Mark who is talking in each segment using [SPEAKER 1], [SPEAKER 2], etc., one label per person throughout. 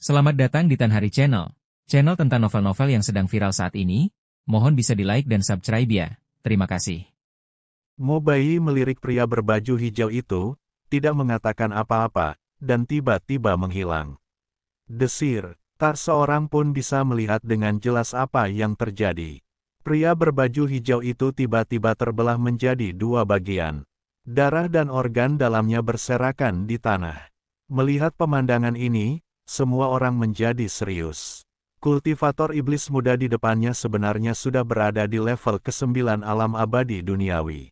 [SPEAKER 1] Selamat datang di Tan Hari Channel. Channel tentang novel-novel yang sedang viral saat ini. Mohon bisa di-like dan subscribe ya. Terima kasih.
[SPEAKER 2] Mobai melirik pria berbaju hijau itu, tidak mengatakan apa-apa, dan tiba-tiba menghilang. Desir, tak seorang pun bisa melihat dengan jelas apa yang terjadi. Pria berbaju hijau itu tiba-tiba terbelah menjadi dua bagian. Darah dan organ dalamnya berserakan di tanah. Melihat pemandangan ini, semua orang menjadi serius. Kultivator iblis muda di depannya sebenarnya sudah berada di level ke-9 alam abadi duniawi.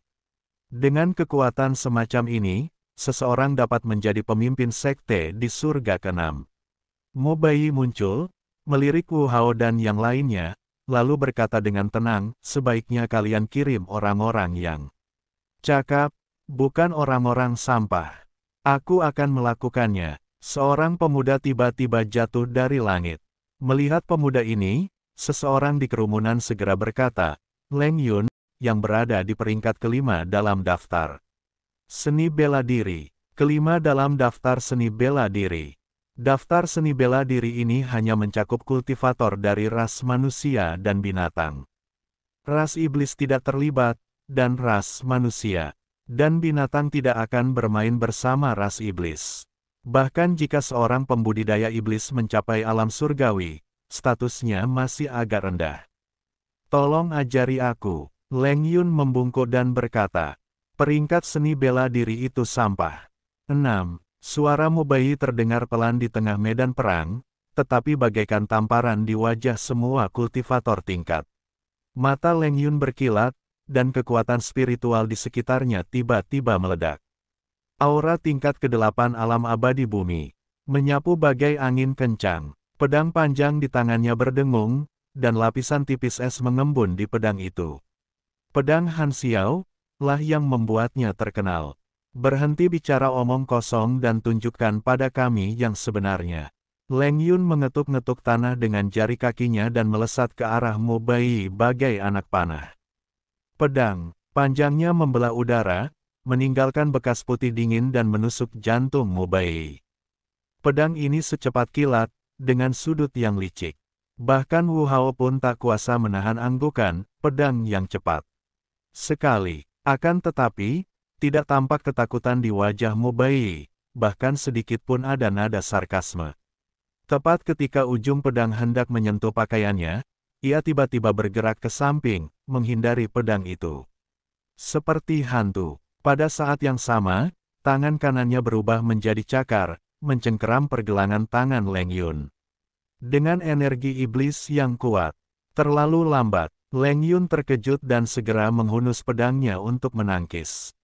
[SPEAKER 2] Dengan kekuatan semacam ini, seseorang dapat menjadi pemimpin sekte di surga ke-6. Mobai muncul, melirik Wu Hao dan yang lainnya, lalu berkata dengan tenang, sebaiknya kalian kirim orang-orang yang cakap, bukan orang-orang sampah. Aku akan melakukannya. Seorang pemuda tiba-tiba jatuh dari langit. Melihat pemuda ini, seseorang di kerumunan segera berkata, Leng Yun, yang berada di peringkat kelima dalam daftar seni bela diri. Kelima dalam daftar seni bela diri. Daftar seni bela diri ini hanya mencakup kultivator dari ras manusia dan binatang. Ras iblis tidak terlibat, dan ras manusia dan binatang tidak akan bermain bersama ras iblis. Bahkan jika seorang pembudidaya iblis mencapai alam surgawi, statusnya masih agak rendah. Tolong ajari aku. Leng Yun membungkuk dan berkata, peringkat seni bela diri itu sampah. 6. Suara Mobai terdengar pelan di tengah medan perang, tetapi bagaikan tamparan di wajah semua kultivator tingkat. Mata Leng Yun berkilat, dan kekuatan spiritual di sekitarnya tiba-tiba meledak. Aura tingkat ke-8 alam abadi bumi, menyapu bagai angin kencang. Pedang panjang di tangannya berdengung, dan lapisan tipis es mengembun di pedang itu. Pedang Han Xiao lah yang membuatnya terkenal. Berhenti bicara omong kosong dan tunjukkan pada kami yang sebenarnya. Leng Yun mengetuk-ngetuk tanah dengan jari kakinya dan melesat ke arah Mobai bagai anak panah. Pedang panjangnya membelah udara, meninggalkan bekas putih dingin dan menusuk jantung Mobai. Pedang ini secepat kilat, dengan sudut yang licik. Bahkan Wu Hao pun tak kuasa menahan anggukan pedang yang cepat. Sekali, akan tetapi, tidak tampak ketakutan di wajah Mobai, bahkan sedikit pun ada nada sarkasme. Tepat ketika ujung pedang hendak menyentuh pakaiannya, ia tiba-tiba bergerak ke samping, menghindari pedang itu. Seperti hantu. Pada saat yang sama, tangan kanannya berubah menjadi cakar, mencengkeram pergelangan tangan Leng Yun. Dengan energi iblis yang kuat, terlalu lambat, Leng Yun terkejut dan segera menghunus pedangnya untuk menangkis.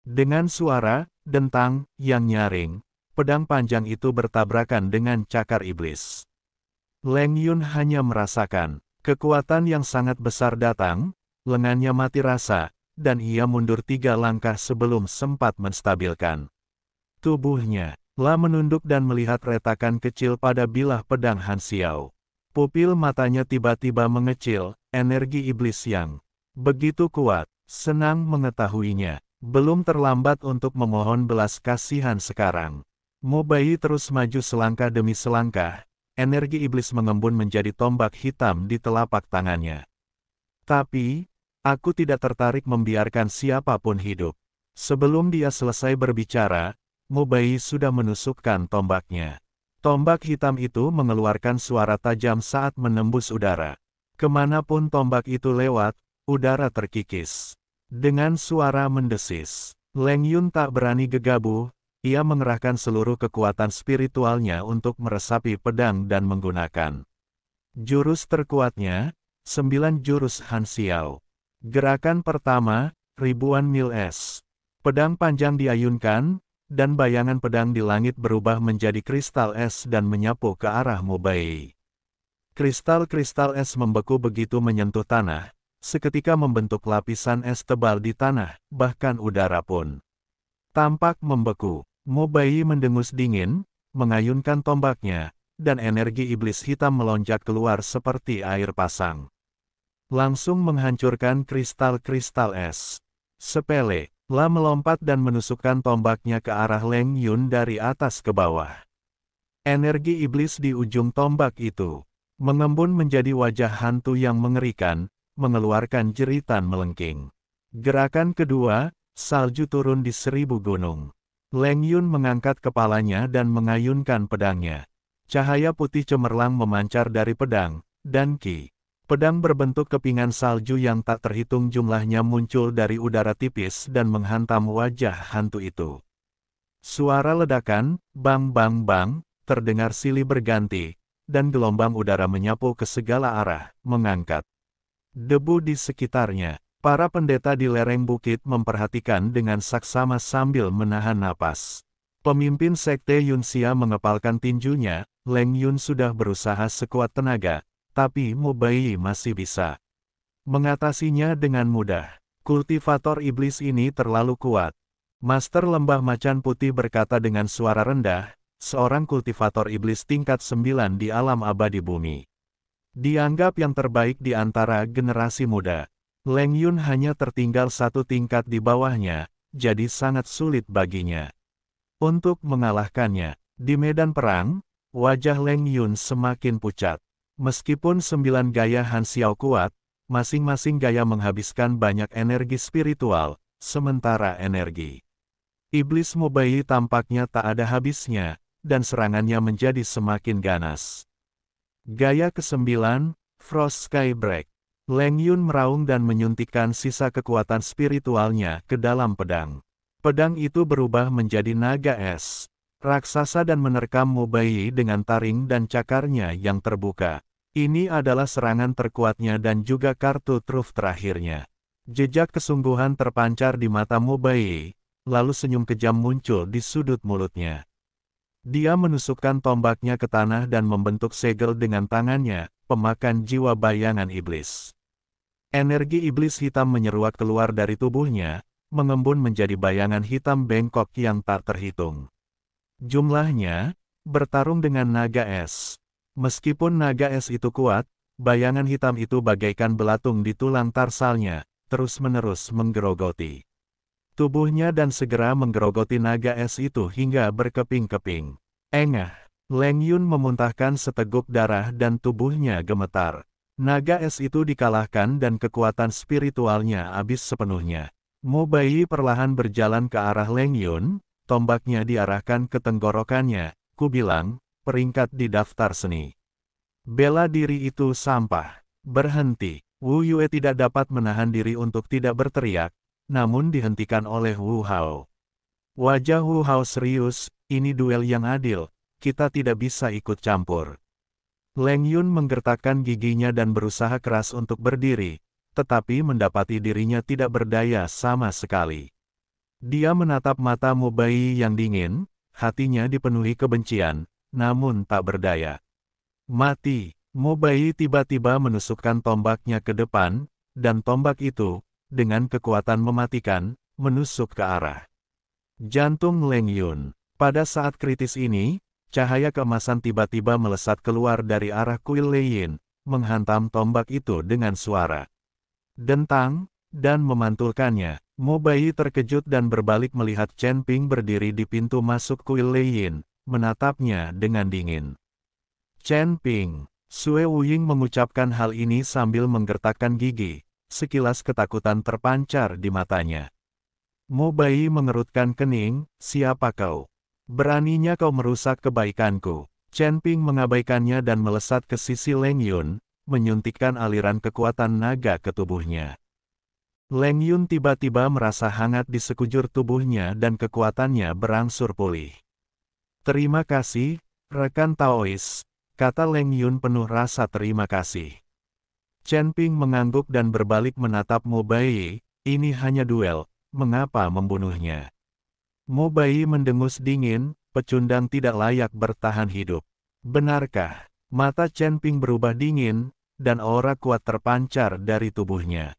[SPEAKER 2] Dengan suara dentang yang nyaring, pedang panjang itu bertabrakan dengan cakar iblis. Leng Yun hanya merasakan kekuatan yang sangat besar datang, lengannya mati rasa, dan ia mundur 3 langkah sebelum sempat menstabilkan tubuhnya. La menunduk dan melihat retakan kecil pada bilah pedang Han Xiao. Pupil matanya tiba-tiba mengecil, energi iblis yang begitu kuat, senang mengetahuinya. Belum terlambat untuk memohon belas kasihan sekarang. Mobai terus maju selangkah demi selangkah, energi iblis mengembun menjadi tombak hitam di telapak tangannya. Tapi, aku tidak tertarik membiarkan siapapun hidup. Sebelum dia selesai berbicara, Mobai sudah menusukkan tombaknya. Tombak hitam itu mengeluarkan suara tajam saat menembus udara. Kemanapun tombak itu lewat, udara terkikis. Dengan suara mendesis, Leng Yun tak berani gegabah, ia mengerahkan seluruh kekuatan spiritualnya untuk meresapi pedang dan menggunakan jurus terkuatnya, 9 jurus Han Xiao. Gerakan pertama, ribuan mil es. Pedang panjang diayunkan, dan bayangan pedang di langit berubah menjadi kristal es dan menyapu ke arah Mobai. Kristal-kristal es membeku begitu menyentuh tanah, seketika membentuk lapisan es tebal di tanah, bahkan udara pun tampak membeku. Mobai mendengus dingin, mengayunkan tombaknya, dan energi iblis hitam melonjak keluar seperti air pasang. Langsung menghancurkan kristal-kristal es. Sepele, La melompat dan menusukkan tombaknya ke arah Leng Yun dari atas ke bawah. Energi iblis di ujung tombak itu mengembun menjadi wajah hantu yang mengerikan, mengeluarkan jeritan melengking. Gerakan kedua, salju turun di 1000 gunung. Leng Yun mengangkat kepalanya dan mengayunkan pedangnya. Cahaya putih cemerlang memancar dari pedang, dan pedang berbentuk kepingan salju yang tak terhitung jumlahnya muncul dari udara tipis dan menghantam wajah hantu itu. Suara ledakan, bang bang bang, terdengar silih berganti, dan gelombang udara menyapu ke segala arah, mengangkat debu di sekitarnya. Para pendeta di lereng bukit memperhatikan dengan saksama sambil menahan napas. Pemimpin sekte Yunxia mengepalkan tinjunya. Leng Yun sudah berusaha sekuat tenaga, tapi Mo Baiyi masih bisa mengatasinya dengan mudah. Kultivator iblis ini terlalu kuat. Master Lembah Macan Putih berkata dengan suara rendah, seorang kultivator iblis tingkat 9 di alam abadi bumi. Dianggap yang terbaik di antara generasi muda. Leng Yun hanya tertinggal satu tingkat di bawahnya, jadi sangat sulit baginya untuk mengalahkannya. Di medan perang, wajah Leng Yun semakin pucat. Meskipun 9 gaya Han Xiao kuat, masing-masing gaya menghabiskan banyak energi spiritual, sementara energi iblis Mo Baiyi tampaknya tak ada habisnya, dan serangannya menjadi semakin ganas. Gaya ke-9, Frost Sky Break. Leng Yun meraung dan menyuntikkan sisa kekuatan spiritualnya ke dalam pedang. Pedang itu berubah menjadi naga es raksasa dan menerkam Mo Baiyi dengan taring dan cakarnya yang terbuka. Ini adalah serangan terkuatnya dan juga kartu truf terakhirnya. Jejak kesungguhan terpancar di mata Mo Baiyi, lalu senyum kejam muncul di sudut mulutnya. Dia menusukkan tombaknya ke tanah dan membentuk segel dengan tangannya, pemakan jiwa bayangan iblis. Energi iblis hitam menyeruak keluar dari tubuhnya, mengembun menjadi bayangan hitam bengkok yang tak terhitung. Jumlahnya bertarung dengan naga es. Meskipun naga es itu kuat, bayangan hitam itu bagaikan belatung di tulang tarsalnya, terus-menerus menggerogoti tubuhnya dan segera menggerogoti naga es itu hingga berkeping-keping. Engah, Leng Yun memuntahkan seteguk darah dan tubuhnya gemetar. Naga es itu dikalahkan dan kekuatan spiritualnya habis sepenuhnya. Mo Baiyi perlahan berjalan ke arah Leng Yun, tombaknya diarahkan ke tenggorokannya. Ku bilang, peringkat di daftar seni. Bela diri itu sampah. Berhenti. Wu Yue tidak dapat menahan diri untuk tidak berteriak, namun dihentikan oleh Wu Hao. Wajah Wu Hao serius, ini duel yang adil, kita tidak bisa ikut campur. Leng Yun menggertakkan giginya dan berusaha keras untuk berdiri, tetapi mendapati dirinya tidak berdaya sama sekali. Dia menatap mata Mo Baiyi yang dingin, hatinya dipenuhi kebencian, namun tak berdaya. Mati. Mo Baiyi tiba-tiba menusukkan tombaknya ke depan, dan tombak itu, dengan kekuatan mematikan, menusuk ke arah jantung Leng Yun. Pada saat kritis ini, cahaya keemasan tiba-tiba melesat keluar dari arah kuil Leiyin, menghantam tombak itu dengan suara dentang, dan memantulkannya. Mo Baiyi terkejut dan berbalik melihat Chen Ping berdiri di pintu masuk kuil Leiyin, menatapnya dengan dingin. Chen Ping, Sue Wuying mengucapkan hal ini sambil menggertakkan gigi, sekilas ketakutan terpancar di matanya. Mo Baiyi mengerutkan kening, siapa kau? Beraninya kau merusak kebaikanku. Chen Ping mengabaikannya dan melesat ke sisi Leng Yun, menyuntikkan aliran kekuatan naga ke tubuhnya. Leng Yun tiba-tiba merasa hangat di sekujur tubuhnya dan kekuatannya berangsur pulih. Terima kasih, rekan Taois, kata Leng Yun penuh rasa terima kasih. Chen Ping mengangguk dan berbalik menatap Mo Baiyi, ini hanya duel, mengapa membunuhnya? Mo Baiyi mendengus dingin, pecundang tidak layak bertahan hidup. Benarkah? Mata Chen Ping berubah dingin, dan aura kuat terpancar dari tubuhnya.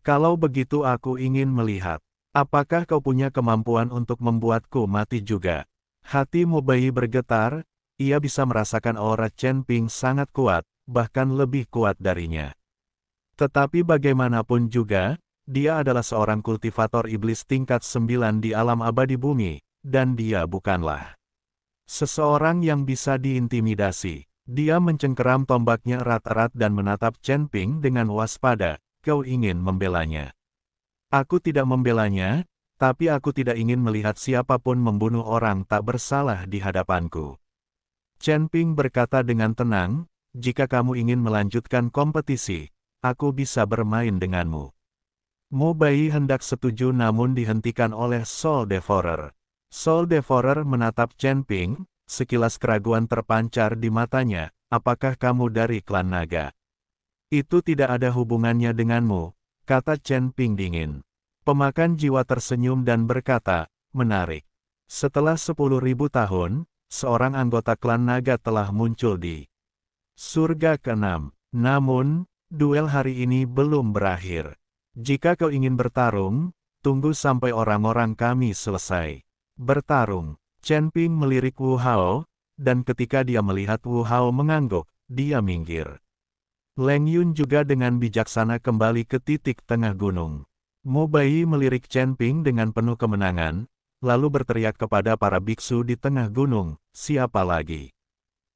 [SPEAKER 2] Kalau begitu aku ingin melihat. Apakah kau punya kemampuan untuk membuatku mati juga? Hati Mo Baiyi bergetar, ia bisa merasakan aura Chen Ping sangat kuat, bahkan lebih kuat darinya. Tetapi bagaimanapun juga, dia adalah seorang kultivator iblis tingkat 9 di alam abadi bumi, dan dia bukanlah Seseorang yang bisa diintimidasi. Dia mencengkeram tombaknya erat-erat dan menatap Chen Ping dengan waspada. Kau ingin membelanya? Aku tidak membelanya, tapi aku tidak ingin melihat siapapun membunuh orang tak bersalah di hadapanku. Chen Ping berkata dengan tenang, jika kamu ingin melanjutkan kompetisi, aku bisa bermain denganmu. Mo Bai hendak setuju namun dihentikan oleh Soul Devourer. Soul Devourer menatap Chen Ping, sekilas keraguan terpancar di matanya, apakah kamu dari klan naga? Itu tidak ada hubungannya denganmu, kata Chen Ping dingin. Pemakan jiwa tersenyum dan berkata, menarik. Setelah 10.000 tahun, seorang anggota klan naga telah muncul di surga ke-6. Namun, duel hari ini belum berakhir. Jika kau ingin bertarung, tunggu sampai orang-orang kami selesai bertarung. Chen Ping melirik Wu Hao, dan ketika dia melihat Wu Hao mengangguk, dia minggir. Leng Yun juga dengan bijaksana kembali ke titik tengah gunung. Mo Bai melirik Chen Ping dengan penuh kemenangan, lalu berteriak kepada para biksu di tengah gunung, siapa lagi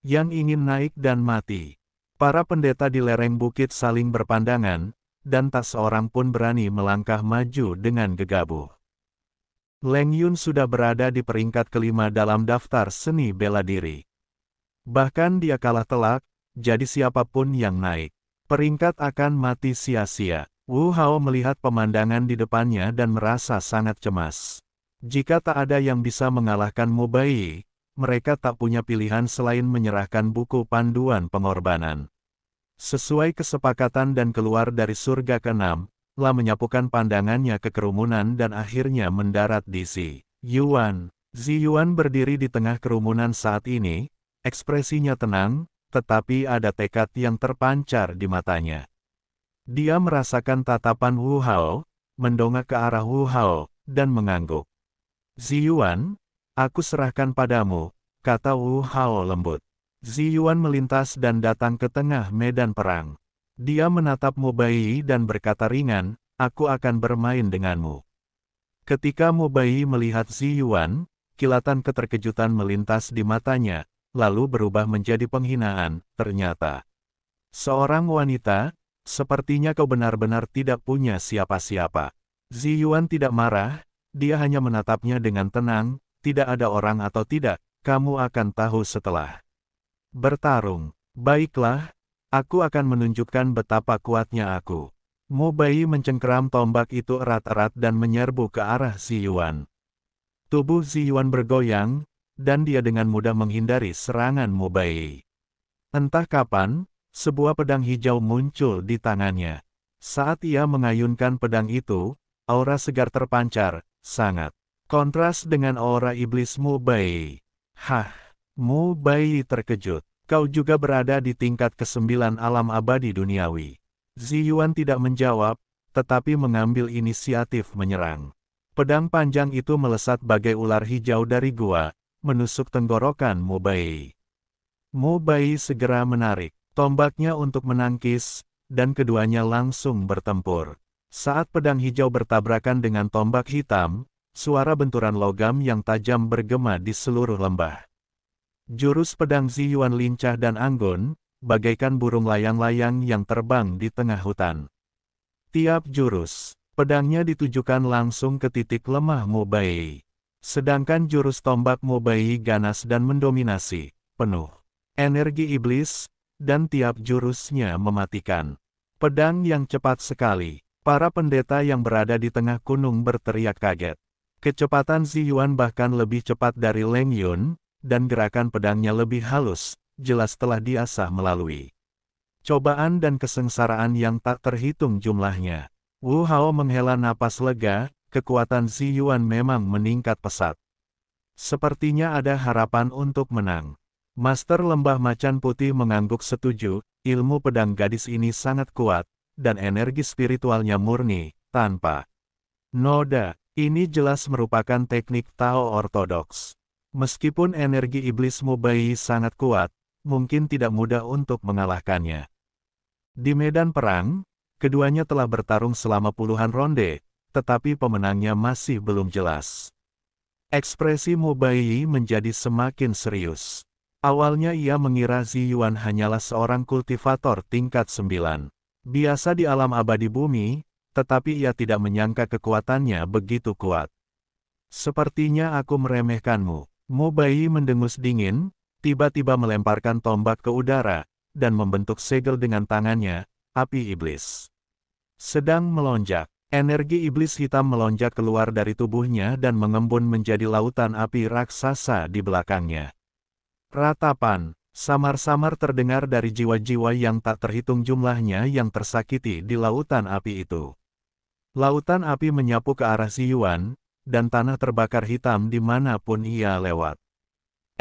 [SPEAKER 2] yang ingin naik dan mati? Para pendeta di lereng bukit saling berpandangan, dan tak seorang pun berani melangkah maju dengan gegabah. Leng Yun sudah berada di peringkat kelima dalam daftar seni bela diri. Bahkan dia kalah telak, jadi siapapun yang naik, peringkat akan mati sia-sia. Wu Hao melihat pemandangan di depannya dan merasa sangat cemas. Jika tak ada yang bisa mengalahkan Mo Bai, mereka tak punya pilihan selain menyerahkan buku panduan pengorbanan. Sesuai kesepakatan dan keluar dari surga ke-6, La menyapukan pandangannya ke kerumunan dan akhirnya mendarat di Zi Yuan. Zi Yuan berdiri di tengah kerumunan saat ini, ekspresinya tenang, tetapi ada tekad yang terpancar di matanya. Dia merasakan tatapan Wu Hao, mendongak ke arah Wu Hao, dan mengangguk. Zi Yuan, aku serahkan padamu, kata Wu Hao lembut. Zi Yuan melintas dan datang ke tengah medan perang. Dia menatap Mo Bai dan berkata ringan, aku akan bermain denganmu. Ketika Mo Bai melihat Zi Yuan, kilatan keterkejutan melintas di matanya, lalu berubah menjadi penghinaan, ternyata. Seorang wanita, sepertinya kau benar-benar tidak punya siapa-siapa. Zi Yuan tidak marah, dia hanya menatapnya dengan tenang, tidak ada orang atau tidak, kamu akan tahu setelah bertarung. Baiklah, aku akan menunjukkan betapa kuatnya aku. Mo Bai mencengkeram tombak itu erat-erat dan menyerbu ke arah Zi Yuan. Tubuh Zi Yuan bergoyang, dan dia dengan mudah menghindari serangan Mo Bai. Entah kapan, sebuah pedang hijau muncul di tangannya. Saat ia mengayunkan pedang itu, aura segar terpancar, sangat kontras dengan aura iblis Mo Bai. Hah, Mo Bai terkejut. Kau juga berada di tingkat ke-9 alam abadi duniawi. Zi Yuan tidak menjawab, tetapi mengambil inisiatif menyerang. Pedang panjang itu melesat bagai ular hijau dari gua, menusuk tenggorokan Mo Bai. Mo Bai segera menarik tombaknya untuk menangkis, dan keduanya langsung bertempur. Saat pedang hijau bertabrakan dengan tombak hitam, suara benturan logam yang tajam bergema di seluruh lembah. Jurus pedang Zi Yuan lincah dan anggun, bagaikan burung layang-layang yang terbang di tengah hutan. Tiap jurus, pedangnya ditujukan langsung ke titik lemah Mo Bai. Sedangkan jurus tombak Mo Bai ganas dan mendominasi, penuh energi iblis, dan tiap jurusnya mematikan. Pedang yang cepat sekali, para pendeta yang berada di tengah gunung berteriak kaget. Kecepatan Zi Yuan bahkan lebih cepat dari Leng Yun, dan gerakan pedangnya lebih halus, jelas telah diasah melalui cobaan dan kesengsaraan yang tak terhitung jumlahnya. Wu Hao menghela napas lega, kekuatan Zi Yuan memang meningkat pesat. Sepertinya ada harapan untuk menang. Master Lembah Macan Putih mengangguk setuju, ilmu pedang gadis ini sangat kuat, dan energi spiritualnya murni, tanpa noda. Ini jelas merupakan teknik Tao ortodoks. Meskipun energi iblis Mo Bai sangat kuat, mungkin tidak mudah untuk mengalahkannya. Di medan perang, keduanya telah bertarung selama puluhan ronde, tetapi pemenangnya masih belum jelas. Ekspresi Mo Baiyi menjadi semakin serius. Awalnya ia mengira Zi Yuan hanyalah seorang kultivator tingkat 9. Biasa di alam abadi bumi, tetapi ia tidak menyangka kekuatannya begitu kuat. Sepertinya aku meremehkanmu. Mo Baiyi mendengus dingin, tiba-tiba melemparkan tombak ke udara, dan membentuk segel dengan tangannya, api iblis. Sedang melonjak. Energi iblis hitam melonjak keluar dari tubuhnya dan mengembun menjadi lautan api raksasa di belakangnya. Ratapan, samar-samar terdengar dari jiwa-jiwa yang tak terhitung jumlahnya yang tersakiti di lautan api itu. Lautan api menyapu ke arah Zi Yuan, dan tanah terbakar hitam dimanapun ia lewat.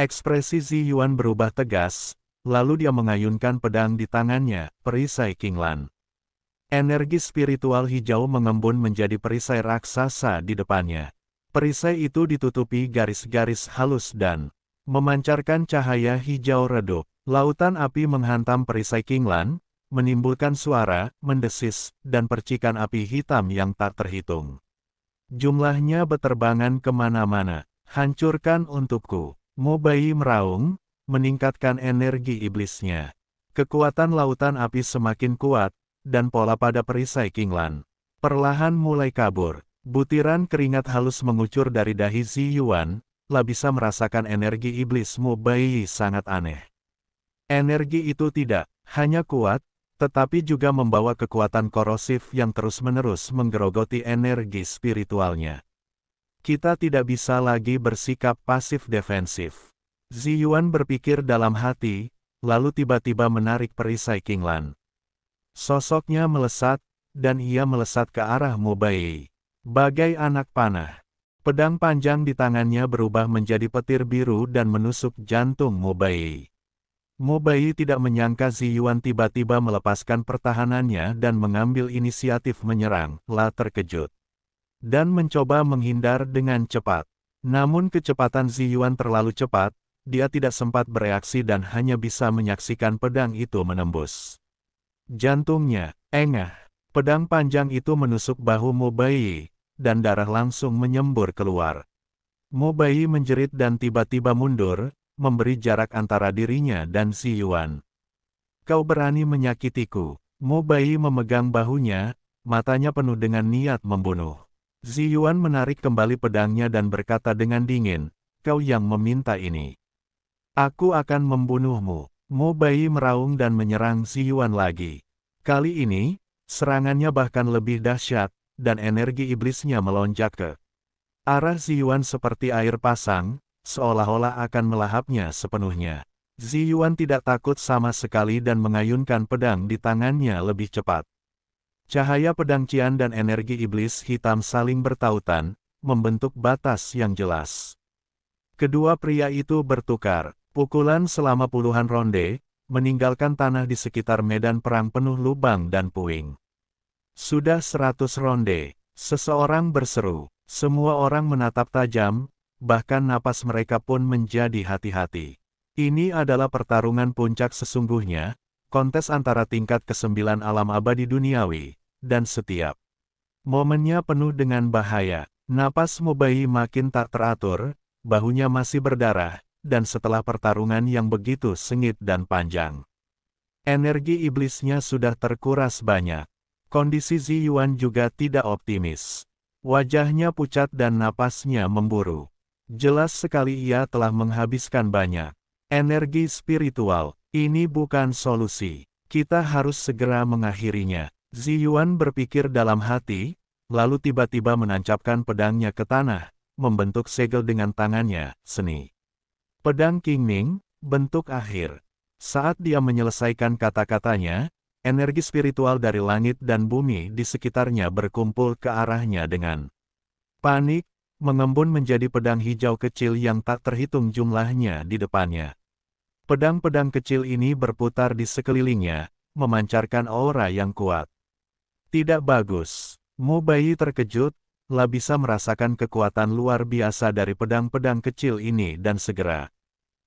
[SPEAKER 2] Ekspresi Zi Yuan berubah tegas, lalu dia mengayunkan pedang di tangannya, perisai Qinglan. Energi spiritual hijau mengembun menjadi perisai raksasa di depannya. Perisai itu ditutupi garis-garis halus dan memancarkan cahaya hijau redup. Lautan api menghantam perisai Qinglan, menimbulkan suara, mendesis, dan percikan api hitam yang tak terhitung. Jumlahnya beterbangan kemana-mana. Hancurkan untukku. Mo Baiyi meraung, meningkatkan energi iblisnya. Kekuatan lautan api semakin kuat, dan pola pada perisai Qinglan perlahan mulai kabur. Butiran keringat halus mengucur dari dahi Zi Yuan, bisa merasakan energi iblis Mo Baiyi sangat aneh. Energi itu tidak hanya kuat, tetapi juga membawa kekuatan korosif yang terus-menerus menggerogoti energi spiritualnya. Kita tidak bisa lagi bersikap pasif defensif. Zi Yuan berpikir dalam hati, lalu tiba-tiba menarik perisai Qinglan. Sosoknya melesat, dan ia melesat ke arah Mo Baiyi. Bagai anak panah, pedang panjang di tangannya berubah menjadi petir biru dan menusuk jantung Mo Baiyi. Mo Baiyi tidak menyangka Zi Yuan tiba-tiba melepaskan pertahanannya dan mengambil inisiatif menyerang, terkejut. Dan mencoba menghindar dengan cepat. Namun kecepatan Zi Yuan terlalu cepat, dia tidak sempat bereaksi dan hanya bisa menyaksikan pedang itu menembus jantungnya. Engah, pedang panjang itu menusuk bahu Mo Baiyi, dan darah langsung menyembur keluar. Mo Baiyi menjerit dan tiba-tiba mundur, memberi jarak antara dirinya dan Zi Yuan. Kau berani menyakitiku. Mo Baiyi memegang bahunya, matanya penuh dengan niat membunuh. Zi Yuan menarik kembali pedangnya dan berkata dengan dingin, kau yang meminta ini. Aku akan membunuhmu. Mo Baiyi meraung dan menyerang Zi Yuan lagi. Kali ini, serangannya bahkan lebih dahsyat, dan energi iblisnya melonjak ke arah Zi Yuan seperti air pasang, seolah-olah akan melahapnya sepenuhnya. Zi Yuan tidak takut sama sekali dan mengayunkan pedang di tangannya lebih cepat. Cahaya pedang Qian dan energi iblis hitam saling bertautan, membentuk batas yang jelas. Kedua pria itu bertukar pukulan selama puluhan ronde, meninggalkan tanah di sekitar medan perang penuh lubang dan puing. Sudah 100 ronde, seseorang berseru. Semua orang menatap tajam, bahkan napas mereka pun menjadi hati-hati. Ini adalah pertarungan puncak sesungguhnya, kontes antara tingkat ke-9 alam abadi duniawi, dan setiap momennya penuh dengan bahaya. Napas Mo Baiyi makin tak teratur, bahunya masih berdarah, dan setelah pertarungan yang begitu sengit dan panjang, energi iblisnya sudah terkuras banyak. Kondisi Zi Yuan juga tidak optimis. Wajahnya pucat dan napasnya memburu. Jelas sekali ia telah menghabiskan banyak energi spiritual. Ini bukan solusi. Kita harus segera mengakhirinya. Zi Yuan berpikir dalam hati, lalu tiba-tiba menancapkan pedangnya ke tanah, membentuk segel dengan tangannya, seni. Pedang Qingming, bentuk akhir. Saat dia menyelesaikan kata-katanya, energi spiritual dari langit dan bumi di sekitarnya berkumpul ke arahnya dengan panik, mengembun menjadi pedang hijau kecil yang tak terhitung jumlahnya di depannya. Pedang-pedang kecil ini berputar di sekelilingnya, memancarkan aura yang kuat. Tidak bagus. Mo Baiyi terkejut, bisa merasakan kekuatan luar biasa dari pedang-pedang kecil ini dan segera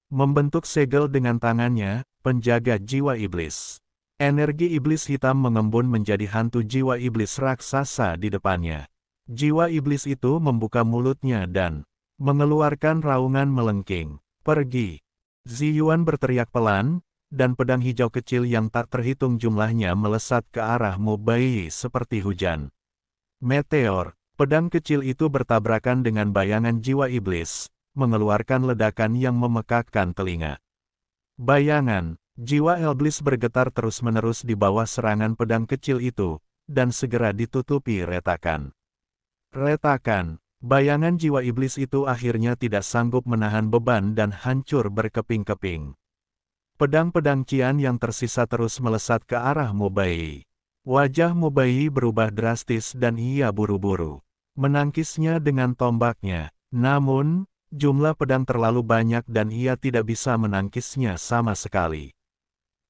[SPEAKER 2] membentuk segel dengan tangannya, penjaga jiwa iblis. Energi iblis hitam mengembun menjadi hantu jiwa iblis raksasa di depannya. Jiwa iblis itu membuka mulutnya dan mengeluarkan raungan melengking. Pergi! Ziyuan berteriak pelan, dan pedang hijau kecil yang tak terhitung jumlahnya melesat ke arah Mu Baiyi seperti hujan meteor. Pedang kecil itu bertabrakan dengan bayangan jiwa iblis, mengeluarkan ledakan yang memekakkan telinga. Bayangan, jiwa iblis bergetar terus-menerus di bawah serangan pedang kecil itu, dan segera ditutupi retakan. Retakan, bayangan jiwa iblis itu akhirnya tidak sanggup menahan beban dan hancur berkeping-keping. Pedang-pedang Qian yang tersisa terus melesat ke arah Mu Baiyi. Wajah Mu Baiyi berubah drastis dan ia buru-buru menangkisnya dengan tombaknya. Namun, jumlah pedang terlalu banyak dan ia tidak bisa menangkisnya sama sekali.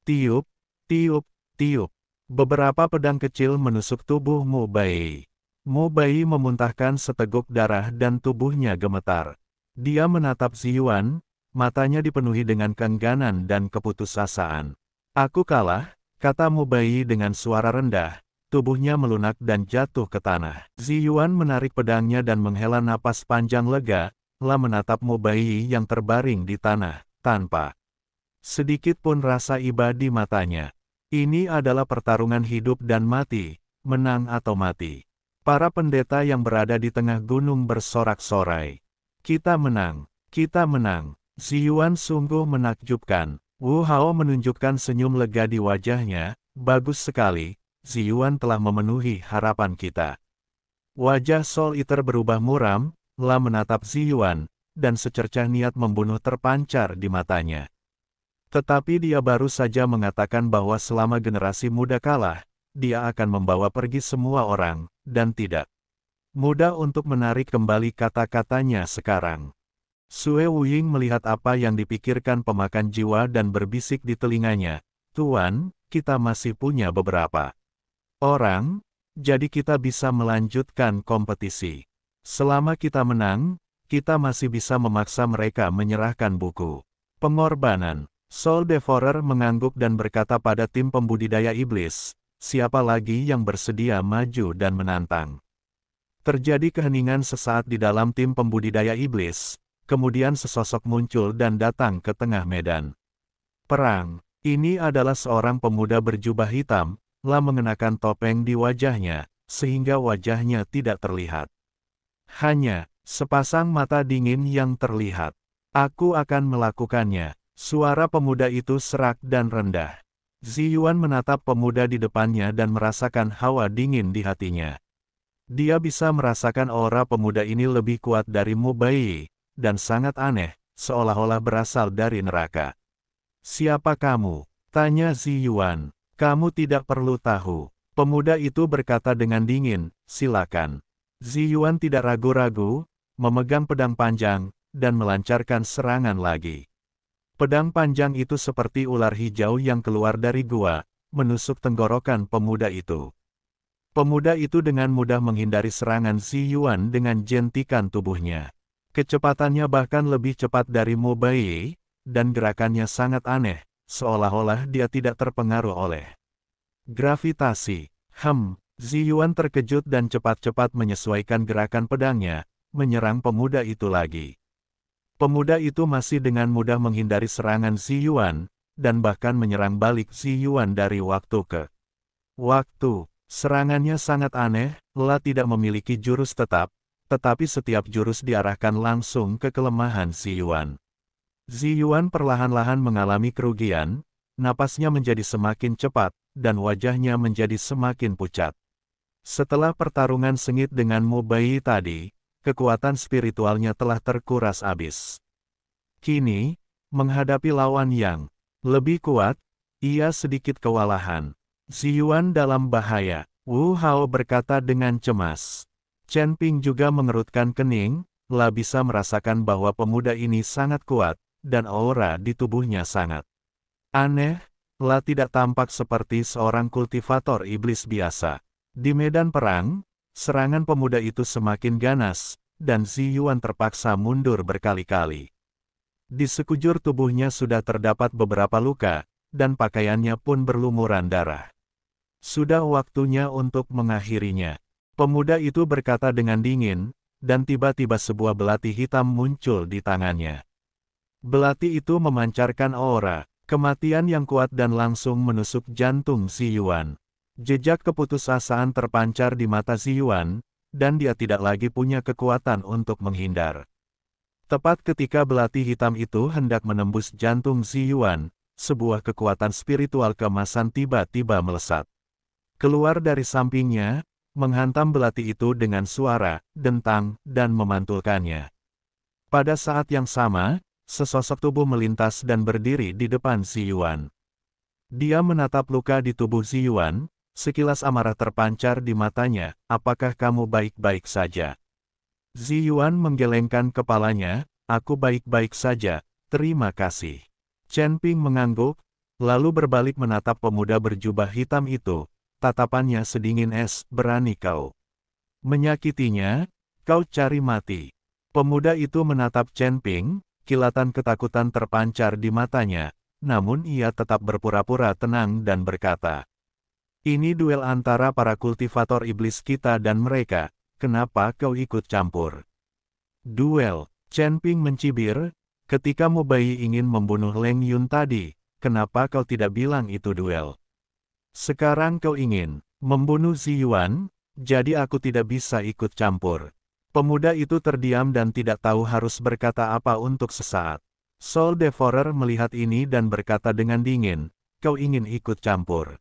[SPEAKER 2] Tiup, tiup, tiup. Beberapa pedang kecil menusuk tubuh Mu Baiyi. Mu Baiyi memuntahkan seteguk darah dan tubuhnya gemetar. Dia menatap Ziyuan, matanya dipenuhi dengan keengganan dan keputusasaan. Aku kalah, kata Mu Baiyi dengan suara rendah. Tubuhnya melunak dan jatuh ke tanah. Ziyuan menarik pedangnya dan menghela napas panjang lega, lalu menatap Mu Baiyi yang terbaring di tanah, tanpa sedikit pun rasa iba di matanya. Ini adalah pertarungan hidup dan mati, menang atau mati. Para pendeta yang berada di tengah gunung bersorak-sorai. Kita menang, kita menang. Ziyuan sungguh menakjubkan. Wu Hao menunjukkan senyum lega di wajahnya. Bagus sekali, Ziyuan telah memenuhi harapan kita. Wajah Soul Eater berubah muram, lalu menatap Ziyuan, dan secercah niat membunuh terpancar di matanya. Tetapi dia baru saja mengatakan bahwa selama generasi muda kalah, dia akan membawa pergi semua orang, dan tidak mudah untuk menarik kembali kata-katanya sekarang. Sue Wuying melihat apa yang dipikirkan pemakan jiwa dan berbisik di telinganya, "Tuan, kita masih punya beberapa orang, jadi kita bisa melanjutkan kompetisi. Selama kita menang, kita masih bisa memaksa mereka menyerahkan buku pengorbanan." Soul Devourer mengangguk dan berkata pada tim pembudidaya iblis, "Siapa lagi yang bersedia maju dan menantang?" Terjadi keheningan sesaat di dalam tim pembudidaya iblis, kemudian sesosok muncul dan datang ke tengah medan perang. Ini adalah seorang pemuda berjubah hitam, mengenakan topeng di wajahnya, sehingga wajahnya tidak terlihat. Hanya sepasang mata dingin yang terlihat. "Aku akan melakukannya." Suara pemuda itu serak dan rendah. Ziyuan menatap pemuda di depannya dan merasakan hawa dingin di hatinya. Dia bisa merasakan aura pemuda ini lebih kuat dari Mu Baiyi, dan sangat aneh, seolah-olah berasal dari neraka. "Siapa kamu?" tanya Ziyuan. "Kamu tidak perlu tahu." Pemuda itu berkata dengan dingin, "Silakan." Ziyuan tidak ragu-ragu, memegang pedang panjang, dan melancarkan serangan lagi. Pedang panjang itu seperti ular hijau yang keluar dari gua, menusuk tenggorokan pemuda itu. Pemuda itu dengan mudah menghindari serangan Ziyuan dengan jentikan tubuhnya. Kecepatannya bahkan lebih cepat dari Mu Baiyi, dan gerakannya sangat aneh, seolah-olah dia tidak terpengaruh oleh gravitasi. Ziyuan terkejut dan cepat-cepat menyesuaikan gerakan pedangnya, menyerang pemuda itu lagi. Pemuda itu masih dengan mudah menghindari serangan Ziyuan, dan bahkan menyerang balik Ziyuan dari waktu ke waktu. Serangannya sangat aneh, tidak memiliki jurus tetap, tetapi setiap jurus diarahkan langsung ke kelemahan Ziyuan. Ziyuan perlahan-lahan mengalami kerugian, napasnya menjadi semakin cepat, dan wajahnya menjadi semakin pucat. Setelah pertarungan sengit dengan Mu Baiyi tadi, kekuatan spiritualnya telah terkuras habis. Kini, menghadapi lawan yang lebih kuat, ia sedikit kewalahan. Ziyuan dalam bahaya, Wu Hao berkata dengan cemas. Chen Ping juga mengerutkan kening, bisa merasakan bahwa pemuda ini sangat kuat, dan aura di tubuhnya sangat aneh, tidak tampak seperti seorang kultivator iblis biasa. Di medan perang, serangan pemuda itu semakin ganas, dan Ziyuan terpaksa mundur berkali-kali. Di sekujur tubuhnya sudah terdapat beberapa luka, dan pakaiannya pun berlumuran darah. Sudah waktunya untuk mengakhirinya. Pemuda itu berkata dengan dingin, dan tiba-tiba sebuah belati hitam muncul di tangannya. Belati itu memancarkan aura kematian yang kuat dan langsung menusuk jantung Ziyuan. Jejak keputusasaan terpancar di mata Ziyuan, dan dia tidak lagi punya kekuatan untuk menghindar. Tepat ketika belati hitam itu hendak menembus jantung Ziyuan, sebuah kekuatan spiritual keemasan tiba-tiba melesat keluar dari sampingnya, menghantam belati itu dengan suara, dentang, dan memantulkannya. Pada saat yang sama, sesosok tubuh melintas dan berdiri di depan Ziyuan. Dia menatap luka di tubuh Ziyuan, sekilas amarah terpancar di matanya, apakah kamu baik-baik saja? Ziyuan menggelengkan kepalanya, aku baik-baik saja, terima kasih. Chen Ping mengangguk, lalu berbalik menatap pemuda berjubah hitam itu, tatapannya sedingin es, berani kau menyakitinya, kau cari mati. Pemuda itu menatap Chen Ping, kilatan ketakutan terpancar di matanya, namun ia tetap berpura-pura tenang dan berkata, ini duel antara para kultivator iblis kita dan mereka, kenapa kau ikut campur? Duel, Chen Ping mencibir, ketika Mo Bai ingin membunuh Leng Yun tadi, kenapa kau tidak bilang itu duel? Sekarang kau ingin membunuh Ziyuan, jadi aku tidak bisa ikut campur. Pemuda itu terdiam dan tidak tahu harus berkata apa untuk sesaat. Soul Devourer melihat ini dan berkata dengan dingin, kau ingin ikut campur.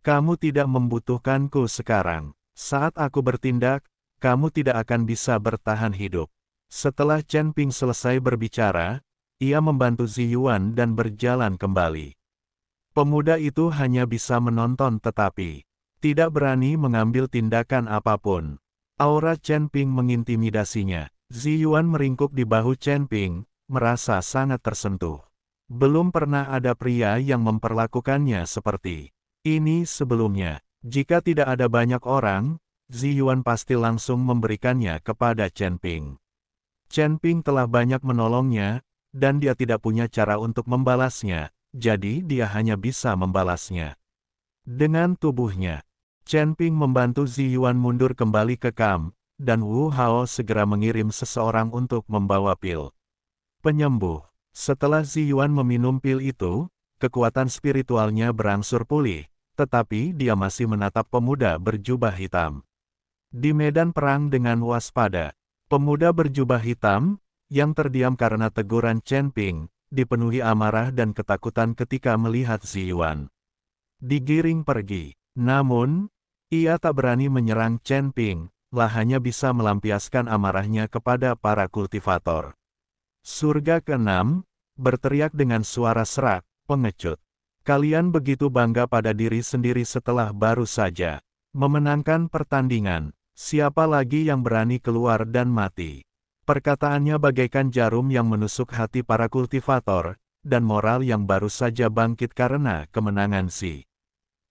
[SPEAKER 2] Kamu tidak membutuhkanku sekarang. Saat aku bertindak, kamu tidak akan bisa bertahan hidup. Setelah Chen Ping selesai berbicara, ia membantu Ziyuan dan berjalan kembali. Pemuda itu hanya bisa menonton tetapi tidak berani mengambil tindakan apapun. Aura Chen Ping mengintimidasinya. Ziyuan meringkuk di bahu Chen Ping, merasa sangat tersentuh. Belum pernah ada pria yang memperlakukannya seperti ini sebelumnya. Jika tidak ada banyak orang, Ziyuan pasti langsung memberikannya kepada Chen Ping. Chen Ping telah banyak menolongnya, dan dia tidak punya cara untuk membalasnya, jadi dia hanya bisa membalasnya dengan tubuhnya. Chen Ping membantu Ziyuan mundur kembali ke kamp, dan Wu Hao segera mengirim seseorang untuk membawa pil penyembuh. Setelah Ziyuan meminum pil itu, kekuatan spiritualnya berangsur pulih, tetapi dia masih menatap pemuda berjubah hitam. Di medan perang dengan waspada, pemuda berjubah hitam, yang terdiam karena teguran Chen Ping, dipenuhi amarah dan ketakutan ketika melihat Ziyuan digiring pergi. Namun, ia tak berani menyerang Chen Ping, lah hanya bisa melampiaskan amarahnya kepada para kultivator. Surga ke-6, berteriak dengan suara serak, pengecut. Kalian begitu bangga pada diri sendiri setelah baru saja memenangkan pertandingan. Siapa lagi yang berani keluar dan mati? Perkataannya bagaikan jarum yang menusuk hati para kultivator, dan moral yang baru saja bangkit karena kemenangan si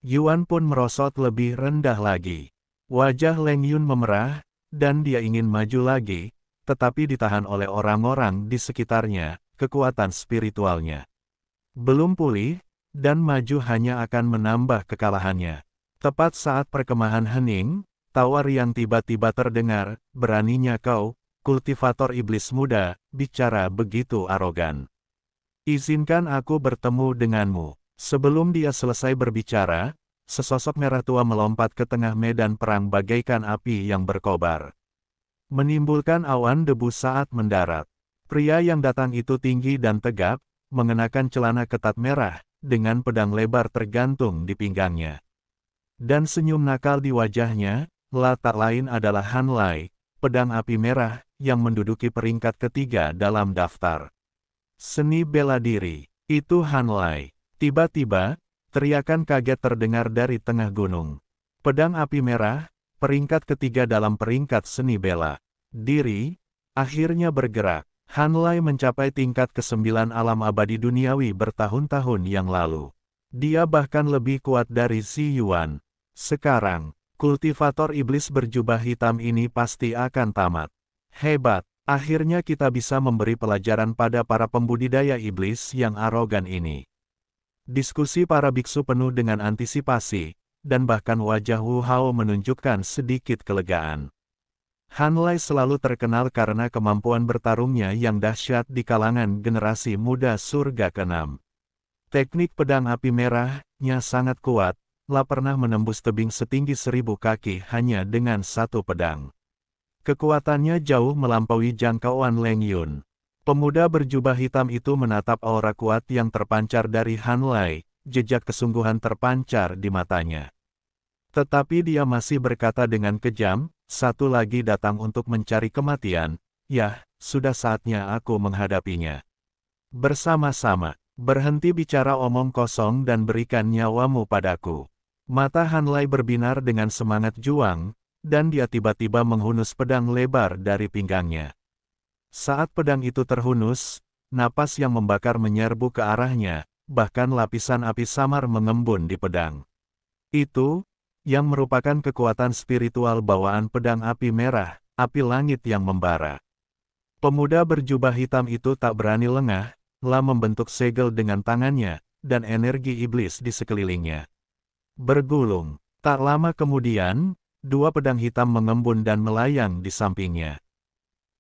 [SPEAKER 2] Yuan pun merosot lebih rendah lagi. Wajah Leng Yun memerah, dan dia ingin maju lagi, tetapi ditahan oleh orang-orang di sekitarnya, kekuatan spiritualnya belum pulih, dan maju hanya akan menambah kekalahannya. Tepat saat perkemahan hening, tawar yang tiba-tiba terdengar, beraninya kau, kultivator iblis muda, bicara begitu arogan. Izinkan aku bertemu denganmu. Sebelum dia selesai berbicara, sesosok merah tua melompat ke tengah medan perang bagaikan api yang berkobar, menimbulkan awan debu saat mendarat. Pria yang datang itu tinggi dan tegap, mengenakan celana ketat merah, dengan pedang lebar tergantung di pinggangnya. Dan senyum nakal di wajahnya, tak lain adalah Han Lai, pedang api merah, yang menduduki peringkat ketiga dalam daftar seni bela diri. Itu Han Lai. Tiba-tiba, teriakan kaget terdengar dari tengah gunung. Pedang api merah, peringkat ketiga dalam peringkat seni bela diri, akhirnya bergerak. Han Lai mencapai tingkat ke-9 alam abadi duniawi bertahun-tahun yang lalu. Dia bahkan lebih kuat dari Ziyuan. Sekarang, kultivator iblis berjubah hitam ini pasti akan tamat. Hebat, akhirnya kita bisa memberi pelajaran pada para pembudidaya iblis yang arogan ini. Diskusi para biksu penuh dengan antisipasi, dan bahkan wajah Wu Hao menunjukkan sedikit kelegaan. Han Lai selalu terkenal karena kemampuan bertarungnya yang dahsyat di kalangan generasi muda surga ke-6. Teknik pedang api merahnya sangat kuat, pernah menembus tebing setinggi 1000 kaki hanya dengan satu pedang. Kekuatannya jauh melampaui jangkauan Leng Yun. Pemuda berjubah hitam itu menatap aura kuat yang terpancar dari Han Lai, jejak kesungguhan terpancar di matanya. Tetapi dia masih berkata dengan kejam, "Satu lagi datang untuk mencari kematian, ya, sudah saatnya aku menghadapinya. Bersama-sama, berhenti bicara omong kosong dan berikan nyawamu padaku." Mata Han Lai berbinar dengan semangat juang, dan dia tiba-tiba menghunus pedang lebar dari pinggangnya. Saat pedang itu terhunus, napas yang membakar menyerbu ke arahnya, bahkan lapisan api samar mengembun di pedang. Itu yang merupakan kekuatan spiritual bawaan pedang api merah, api langit yang membara. Pemuda berjubah hitam itu tak berani lengah, membentuk segel dengan tangannya, dan energi iblis di sekelilingnya bergulung. Tak lama kemudian, dua pedang hitam mengembun dan melayang di sampingnya.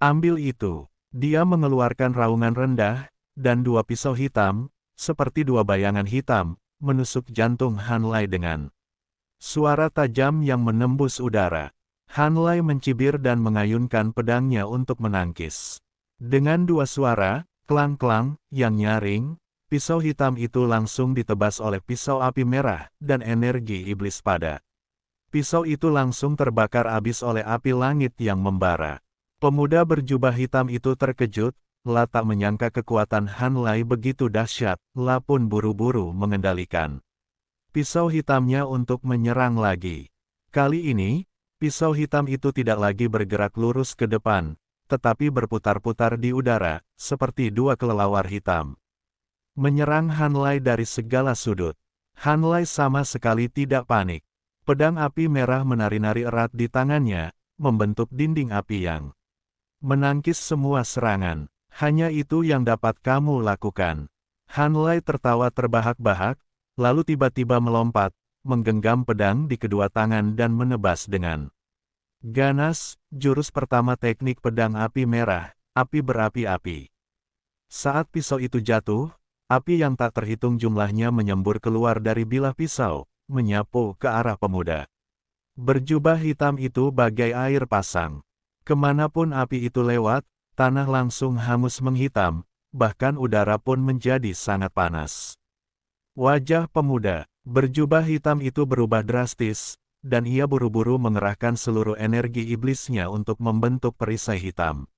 [SPEAKER 2] "Ambil itu." Dia mengeluarkan raungan rendah, dan dua pisau hitam, seperti dua bayangan hitam, menusuk jantung Han Lai dengan suara tajam yang menembus udara. Han Lai mencibir dan mengayunkan pedangnya untuk menangkis. Dengan dua suara, klang-klang, yang nyaring, pisau hitam itu langsung ditebas oleh pisau api merah, dan energi iblis pada pisau itu langsung terbakar habis oleh api langit yang membara. Pemuda berjubah hitam itu terkejut, tak menyangka kekuatan Han Lai begitu dahsyat, pun buru-buru mengendalikan pisau hitamnya untuk menyerang lagi. Kali ini, pisau hitam itu tidak lagi bergerak lurus ke depan, tetapi berputar-putar di udara, seperti dua kelelawar hitam. Menyerang Han Lai dari segala sudut. Han Lai sama sekali tidak panik. Pedang api merah menari-nari erat di tangannya, membentuk dinding api yang menangkis semua serangan. "Hanya itu yang dapat kamu lakukan." Han Lai tertawa terbahak-bahak, lalu tiba-tiba melompat, menggenggam pedang di kedua tangan dan menebas dengan ganas, jurus pertama teknik pedang api merah, api berapi-api. Saat pisau itu jatuh, api yang tak terhitung jumlahnya menyembur keluar dari bilah pisau, menyapu ke arah pemuda berjubah hitam itu bagai air pasang. Kemanapun api itu lewat, tanah langsung hangus menghitam, bahkan udara pun menjadi sangat panas. Wajah pemuda berjubah hitam itu berubah drastis, dan ia buru-buru mengerahkan seluruh energi iblisnya untuk membentuk perisai hitam.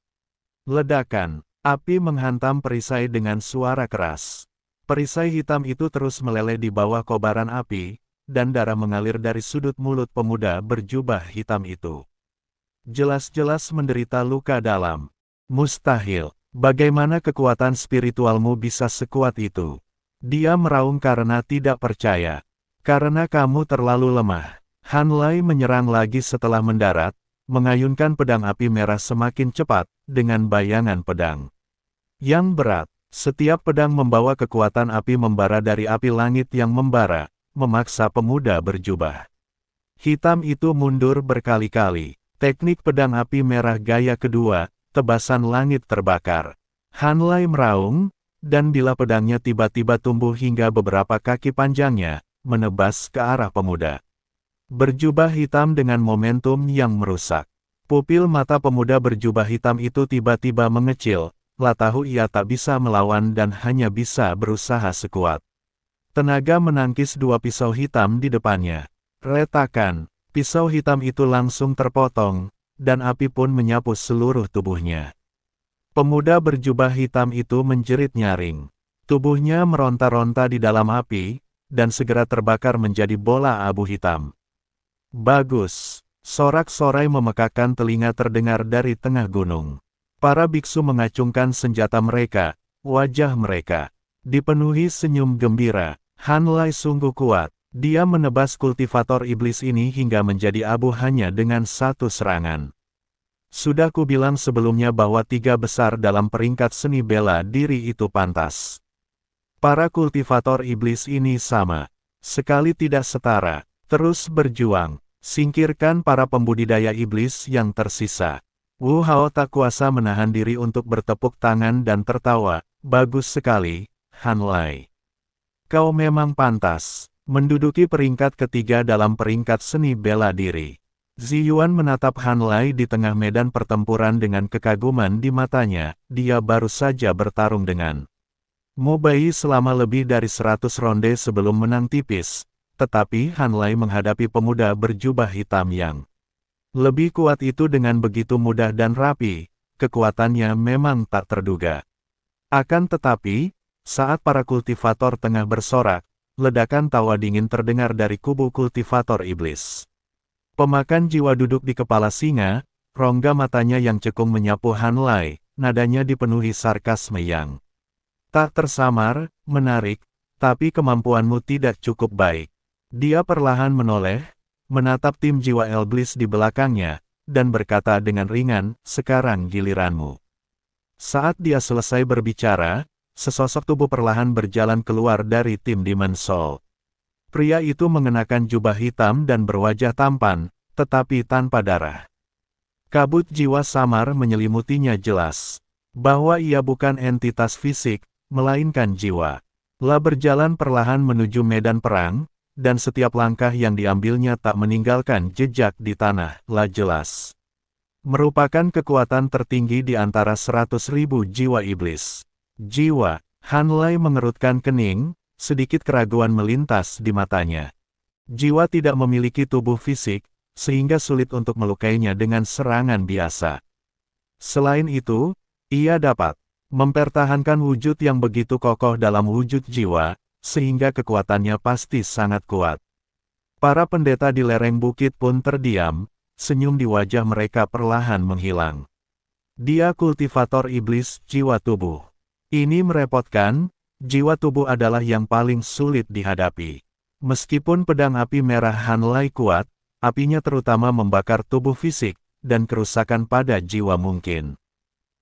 [SPEAKER 2] Ledakan, api menghantam perisai dengan suara keras. Perisai hitam itu terus meleleh di bawah kobaran api, dan darah mengalir dari sudut mulut pemuda berjubah hitam itu. Jelas-jelas menderita luka dalam. "Mustahil, bagaimana kekuatan spiritualmu bisa sekuat itu?" Dia meraung karena tidak percaya. "Karena kamu terlalu lemah." Han Lai menyerang lagi setelah mendarat, mengayunkan pedang api merah semakin cepat, dengan bayangan pedang yang berat. Setiap pedang membawa kekuatan api membara dari api langit yang membara, memaksa pemuda berjubah hitam itu mundur berkali-kali. Teknik pedang api merah gaya kedua, tebasan langit terbakar. Han Lai meraung, dan bilah pedangnya tiba-tiba tumbuh hingga beberapa kaki panjangnya, menebas ke arah pemuda berjubah hitam dengan momentum yang merusak. Pupil mata pemuda berjubah hitam itu tiba-tiba mengecil, tahu ia tak bisa melawan dan hanya bisa berusaha sekuat tenaga menangkis dua pisau hitam di depannya. Retakan, pisau hitam itu langsung terpotong, dan api pun menyapu seluruh tubuhnya. Pemuda berjubah hitam itu menjerit nyaring. Tubuhnya meronta-ronta di dalam api, dan segera terbakar menjadi bola abu hitam. "Bagus!" Sorak-sorai memekakkan telinga terdengar dari tengah gunung. Para biksu mengacungkan senjata mereka, wajah mereka dipenuhi senyum gembira. Han Lai sungguh kuat. Dia menebas kultivator iblis ini hingga menjadi abu hanya dengan satu serangan. Sudah kubilang sebelumnya bahwa tiga besar dalam peringkat seni bela diri itu pantas. Para kultivator iblis ini sama sekali tidak setara. Terus berjuang, singkirkan para pembudidaya iblis yang tersisa. Wu Hao tak kuasa menahan diri untuk bertepuk tangan dan tertawa. Bagus sekali, Han Lai. Kau memang pantas menduduki peringkat ketiga dalam peringkat seni bela diri. Ziyuan menatap Han Lai di tengah medan pertempuran dengan kekaguman di matanya. Dia baru saja bertarung dengan Mo Bai selama lebih dari 100 ronde sebelum menang tipis. Tetapi Han Lai menghadapi pemuda berjubah hitam yang lebih kuat itu dengan begitu mudah dan rapi. Kekuatannya memang tak terduga. Akan tetapi, saat para kultivator tengah bersorak, ledakan tawa dingin terdengar dari kubu kultivator iblis. Pemakan jiwa duduk di kepala singa, rongga matanya yang cekung menyapu Han Lai, nadanya dipenuhi sarkasme yang tak tersamar, menarik, tapi kemampuanmu tidak cukup baik. Dia perlahan menoleh, menatap tim jiwa iblis di belakangnya, dan berkata dengan ringan, sekarang giliranmu. Saat dia selesai berbicara, sesosok tubuh perlahan berjalan keluar dari tim Demon Soul. Pria itu mengenakan jubah hitam dan berwajah tampan, tetapi tanpa darah. Kabut jiwa samar menyelimutinya jelas. Bahwa ia bukan entitas fisik, melainkan jiwa. La berjalan perlahan menuju medan perang, dan setiap langkah yang diambilnya tak meninggalkan jejak di tanah. La jelas merupakan kekuatan tertinggi di antara 100.000 jiwa iblis. Jiwa, Han Lai mengerutkan kening, sedikit keraguan melintas di matanya. Jiwa tidak memiliki tubuh fisik, sehingga sulit untuk melukainya dengan serangan biasa. Selain itu, ia dapat mempertahankan wujud yang begitu kokoh dalam wujud jiwa, sehingga kekuatannya pasti sangat kuat. Para pendeta di lereng bukit pun terdiam, senyum di wajah mereka perlahan menghilang. Dia kultivator iblis jiwa tubuh. Ini merepotkan, jiwa tubuh adalah yang paling sulit dihadapi. Meskipun pedang api merah Han Lai kuat, apinya terutama membakar tubuh fisik, dan kerusakan pada jiwa mungkin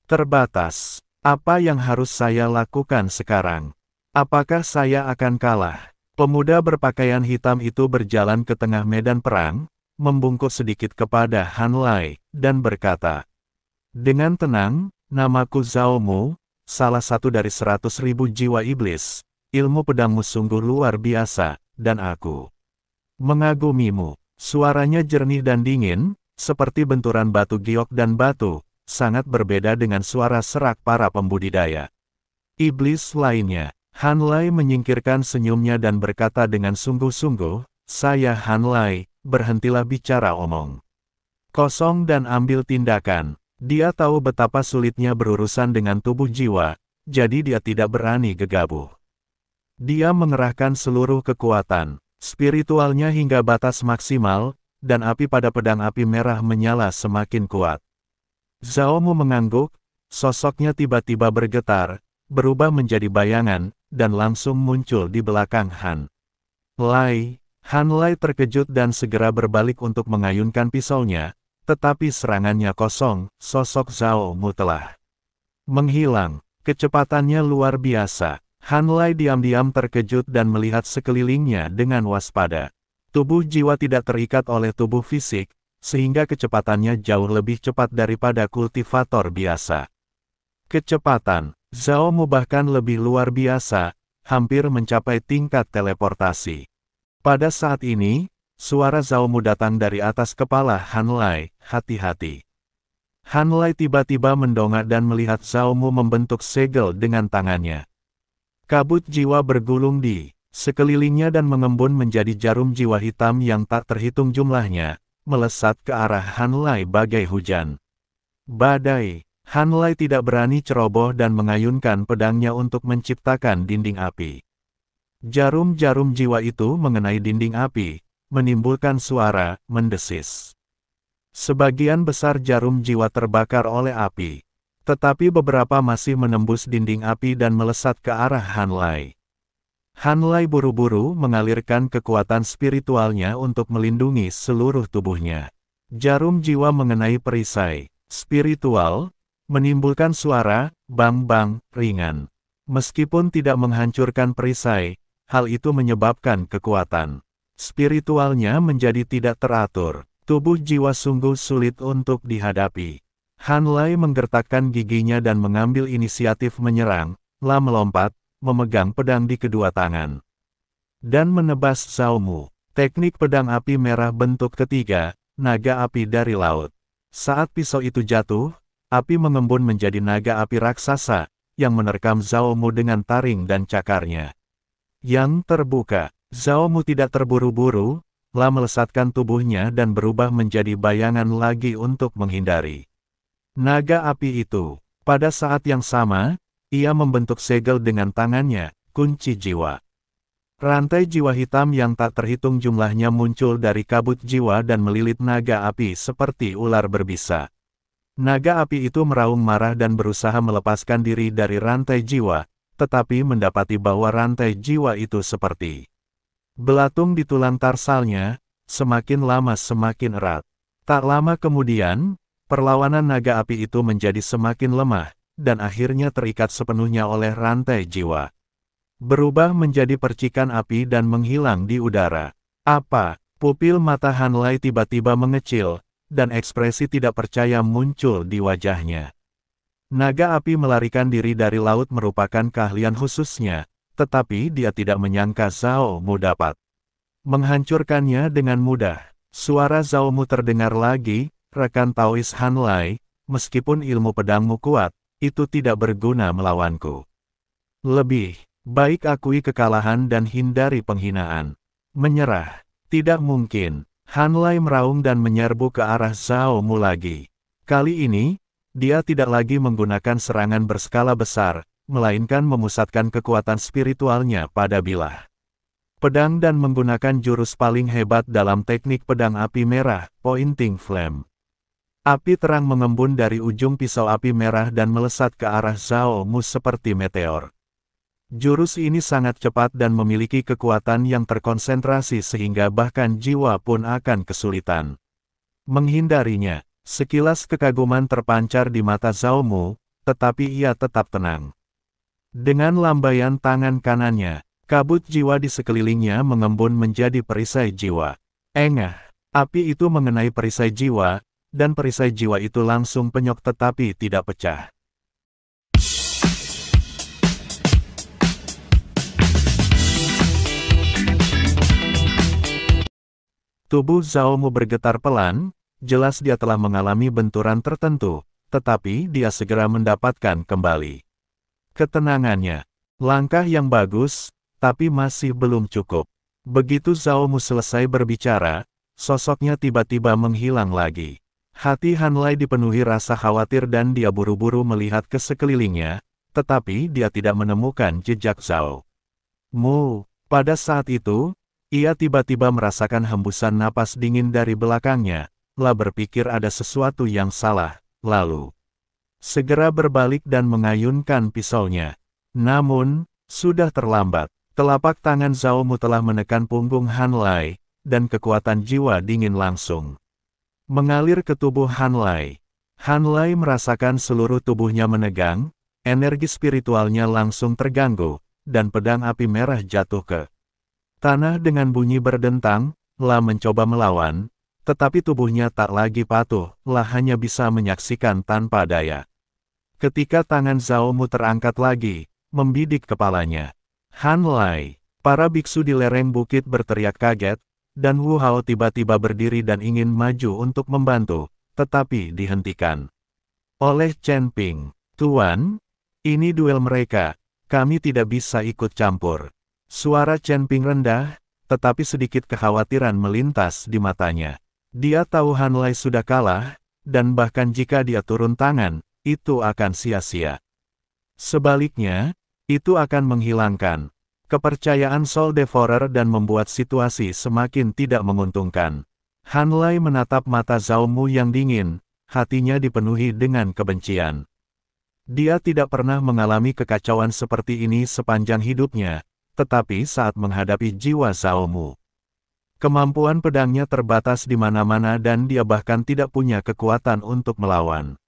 [SPEAKER 2] terbatas. Apa yang harus saya lakukan sekarang? Apakah saya akan kalah? Pemuda berpakaian hitam itu berjalan ke tengah medan perang, membungkuk sedikit kepada Han Lai, dan berkata, dengan tenang, namaku Zhao Mu, salah satu dari 100.000 jiwa iblis, ilmu pedangmu sungguh luar biasa, dan aku mengagumimu. Suaranya jernih dan dingin, seperti benturan batu giok dan batu, sangat berbeda dengan suara serak para pembudidaya iblis lainnya. Han Lai menyingkirkan senyumnya dan berkata dengan sungguh-sungguh, saya Han Lai, berhentilah bicara omong kosong dan ambil tindakan. Dia tahu betapa sulitnya berurusan dengan tubuh jiwa, jadi dia tidak berani gegabah. Dia mengerahkan seluruh kekuatan spiritualnya hingga batas maksimal, dan api pada pedang api merah menyala semakin kuat. Zhao Mu mengangguk, sosoknya tiba-tiba bergetar, berubah menjadi bayangan, dan langsung muncul di belakang Han Lai. Han Lai terkejut dan segera berbalik untuk mengayunkan pisaunya, tetapi serangannya kosong, sosok Zhao Mu telah menghilang. Kecepatannya luar biasa. Han Lai diam-diam terkejut dan melihat sekelilingnya dengan waspada. Tubuh jiwa tidak terikat oleh tubuh fisik, sehingga kecepatannya jauh lebih cepat daripada kultivator biasa. Kecepatan Zhao Mu bahkan lebih luar biasa, hampir mencapai tingkat teleportasi. Pada saat ini, suara Zhao Mu datang dari atas kepala Han Lai, hati-hati. Han Lai tiba-tiba mendongak dan melihat Zhao Mu membentuk segel dengan tangannya. Kabut jiwa bergulung di sekelilingnya dan mengembun menjadi jarum jiwa hitam yang tak terhitung jumlahnya, melesat ke arah Han Lai bagai hujan badai. Han Lai tidak berani ceroboh dan mengayunkan pedangnya untuk menciptakan dinding api. Jarum-jarum jiwa itu mengenai dinding api, menimbulkan suara mendesis. Sebagian besar jarum jiwa terbakar oleh api, tetapi beberapa masih menembus dinding api dan melesat ke arah Han Lai. Han Lai buru-buru mengalirkan kekuatan spiritualnya untuk melindungi seluruh tubuhnya. Jarum jiwa mengenai perisai spiritual, menimbulkan suara bang-bang ringan. Meskipun tidak menghancurkan perisai, hal itu menyebabkan kekuatan spiritualnya menjadi tidak teratur. Tubuh jiwa sungguh sulit untuk dihadapi. Han Lai menggertakkan giginya dan mengambil inisiatif menyerang. La melompat, memegang pedang di kedua tangan. Dan menebas Zhao Mu. Teknik pedang api merah bentuk ketiga, naga api dari laut. Saat pisau itu jatuh, api mengembun menjadi naga api raksasa, yang menerkam Zhao Mu dengan taring dan cakarnya. Yang terbuka, Zhao Mu tidak terburu-buru, La melesatkan tubuhnya dan berubah menjadi bayangan lagi untuk menghindari naga api itu. Pada saat yang sama, ia membentuk segel dengan tangannya, kunci jiwa. Rantai jiwa hitam yang tak terhitung jumlahnya muncul dari kabut jiwa dan melilit naga api seperti ular berbisa. Naga api itu meraung marah dan berusaha melepaskan diri dari rantai jiwa, tetapi mendapati bahwa rantai jiwa itu seperti belatung di tulang tarsalnya, semakin lama semakin erat. Tak lama kemudian, perlawanan naga api itu menjadi semakin lemah, dan akhirnya terikat sepenuhnya oleh rantai jiwa. Berubah menjadi percikan api dan menghilang di udara. Apa? Pupil mata Han Lai tiba-tiba mengecil, dan ekspresi tidak percaya muncul di wajahnya. Naga api melarikan diri dari laut merupakan keahlian khususnya, tetapi dia tidak menyangka Zhao Mu dapat menghancurkannya dengan mudah. Suara Zhao Mu terdengar lagi, rekan Taois Han Lai, meskipun ilmu pedangmu kuat, itu tidak berguna melawanku. Lebih baik akui kekalahan dan hindari penghinaan. Menyerah, tidak mungkin. Han Lai meraung dan menyerbu ke arah Zhao Mu lagi. Kali ini, dia tidak lagi menggunakan serangan berskala besar, melainkan memusatkan kekuatan spiritualnya pada bilah pedang dan menggunakan jurus paling hebat dalam teknik pedang api merah, Pointing Flame. Api terang mengembun dari ujung pisau api merah dan melesat ke arah Zhao Mu seperti meteor. Jurus ini sangat cepat dan memiliki kekuatan yang terkonsentrasi sehingga bahkan jiwa pun akan kesulitan menghindarinya. Sekilas kekaguman terpancar di mata Zhao Mu, tetapi ia tetap tenang. Dengan lambaian tangan kanannya, kabut jiwa di sekelilingnya mengembun menjadi perisai jiwa. Engah, api itu mengenai perisai jiwa, dan perisai jiwa itu langsung penyok tetapi tidak pecah. Tubuh Zhao Mu bergetar pelan, jelas dia telah mengalami benturan tertentu, tetapi dia segera mendapatkan kembali ketenangannya. Langkah yang bagus, tapi masih belum cukup. Begitu Zhao Mu selesai berbicara, sosoknya tiba-tiba menghilang lagi. Hati Han Lai dipenuhi rasa khawatir dan dia buru-buru melihat ke sekelilingnya, tetapi dia tidak menemukan jejak Zhao Mu. Pada saat itu, ia tiba-tiba merasakan hembusan napas dingin dari belakangnya. La berpikir ada sesuatu yang salah, lalu segera berbalik dan mengayunkan pisaunya. Namun, sudah terlambat. Telapak tangan Zhao Mu telah menekan punggung Han Lai, dan kekuatan jiwa dingin langsung mengalir ke tubuh Han Lai. Han Lai merasakan seluruh tubuhnya menegang, energi spiritualnya langsung terganggu, dan pedang api merah jatuh ke tanah dengan bunyi berdentang. La mencoba melawan, tetapi tubuhnya tak lagi patuh. La hanya bisa menyaksikan tanpa daya. Ketika tangan Zhao Mu terangkat lagi, membidik kepalanya. Han Lai, para biksu di lereng bukit berteriak kaget, dan Wu Hao tiba-tiba berdiri dan ingin maju untuk membantu, tetapi dihentikan oleh Chen Ping. Tuan, ini duel mereka, kami tidak bisa ikut campur. Suara Chen Ping rendah, tetapi sedikit kekhawatiran melintas di matanya. Dia tahu Han Lai sudah kalah, dan bahkan jika dia turun tangan, itu akan sia-sia. Sebaliknya, itu akan menghilangkan kepercayaan Soul Devourer dan membuat situasi semakin tidak menguntungkan. Han Lai menatap mata Zhao Mu yang dingin, hatinya dipenuhi dengan kebencian. Dia tidak pernah mengalami kekacauan seperti ini sepanjang hidupnya, tetapi saat menghadapi jiwa Zhao Mu, kemampuan pedangnya terbatas di mana-mana dan dia bahkan tidak punya kekuatan untuk melawan.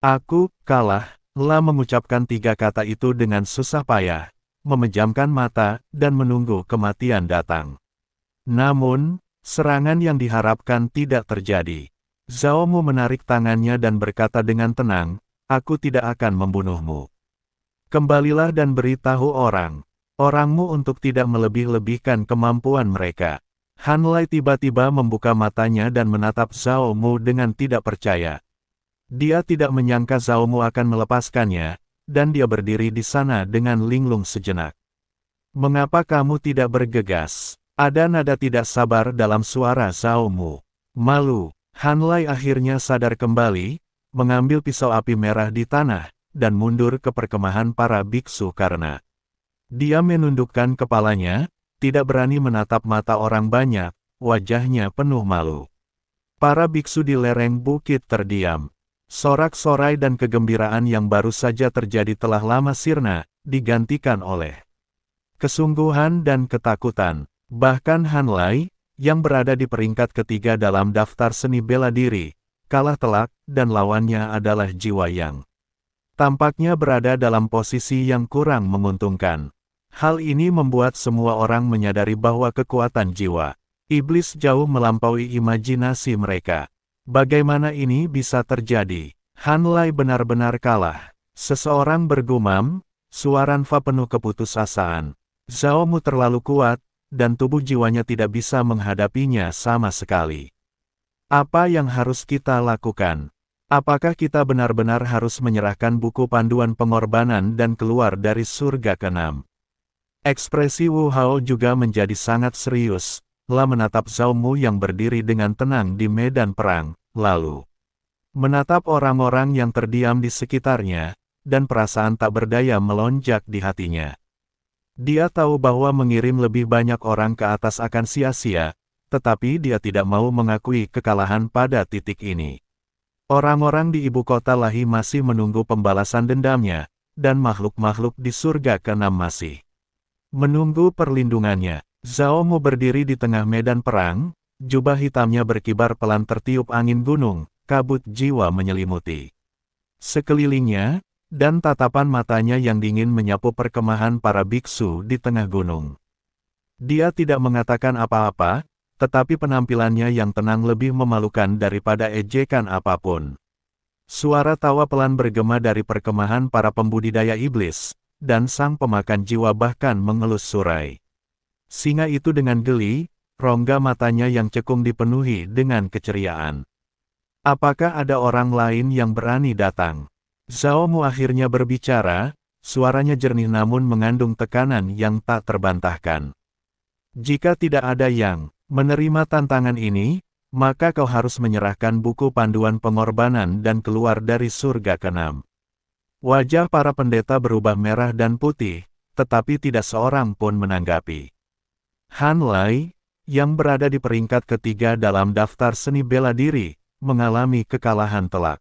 [SPEAKER 2] Aku kalah. La mengucapkan 3 kata itu dengan susah payah, memejamkan mata, dan menunggu kematian datang. Namun, serangan yang diharapkan tidak terjadi. Zhao Mu menarik tangannya dan berkata dengan tenang, aku tidak akan membunuhmu. Kembalilah dan beritahu orangmu untuk tidak melebih-lebihkan kemampuan mereka. Han Lai tiba-tiba membuka matanya dan menatap Zhao Mu dengan tidak percaya. Dia tidak menyangka Zhao Mu akan melepaskannya, dan dia berdiri di sana dengan linglung sejenak. Mengapa kamu tidak bergegas? Ada nada tidak sabar dalam suara Zhao Mu. Malu, Han Lai akhirnya sadar kembali, mengambil pisau api merah di tanah, dan mundur ke perkemahan para biksu karena dia menundukkan kepalanya, tidak berani menatap mata orang banyak, wajahnya penuh malu. Para biksu di lereng bukit terdiam. Sorak-sorai dan kegembiraan yang baru saja terjadi telah lama sirna, digantikan oleh kesungguhan dan ketakutan. Bahkan Han Lai, yang berada di peringkat ketiga dalam daftar seni bela diri, kalah telak, dan lawannya adalah jiwa yang tampaknya berada dalam posisi yang kurang menguntungkan. Hal ini membuat semua orang menyadari bahwa kekuatan jiwa iblis jauh melampaui imajinasi mereka. Bagaimana ini bisa terjadi? Han Lai benar-benar kalah. Seseorang bergumam, suara Fa penuh keputusasaan. Zhao Mu terlalu kuat, dan tubuh jiwanya tidak bisa menghadapinya sama sekali. Apa yang harus kita lakukan? Apakah kita benar-benar harus menyerahkan buku panduan pengorbanan dan keluar dari surga ke-6? Ekspresi Wu Hao juga menjadi sangat serius, lah menatap Zhao Mu yang berdiri dengan tenang di medan perang, lalu menatap orang-orang yang terdiam di sekitarnya, dan perasaan tak berdaya melonjak di hatinya. Dia tahu bahwa mengirim lebih banyak orang ke atas akan sia-sia, tetapi dia tidak mau mengakui kekalahan pada titik ini. Orang-orang di ibu kota Lahi masih menunggu pembalasan dendamnya, dan makhluk-makhluk di surga ke-6 masih menunggu perlindungannya. Zhao Mu berdiri di tengah medan perang, jubah hitamnya berkibar pelan tertiup angin gunung, kabut jiwa menyelimuti sekelilingnya, dan tatapan matanya yang dingin menyapu perkemahan para biksu di tengah gunung. Dia tidak mengatakan apa-apa, tetapi penampilannya yang tenang lebih memalukan daripada ejekan apapun. Suara tawa pelan bergema dari perkemahan para pembudidaya iblis, dan sang pemakan jiwa bahkan mengelus surai. Singa itu dengan geli, rongga matanya yang cekung dipenuhi dengan keceriaan. Apakah ada orang lain yang berani datang? Zhao Mu akhirnya berbicara, suaranya jernih namun mengandung tekanan yang tak terbantahkan. Jika tidak ada yang menerima tantangan ini, maka kau harus menyerahkan buku panduan pengorbanan dan keluar dari surga ke-6. Wajah para pendeta berubah merah dan putih, tetapi tidak seorang pun menanggapi. Han Lai, yang berada di peringkat ketiga dalam daftar seni bela diri, mengalami kekalahan telak.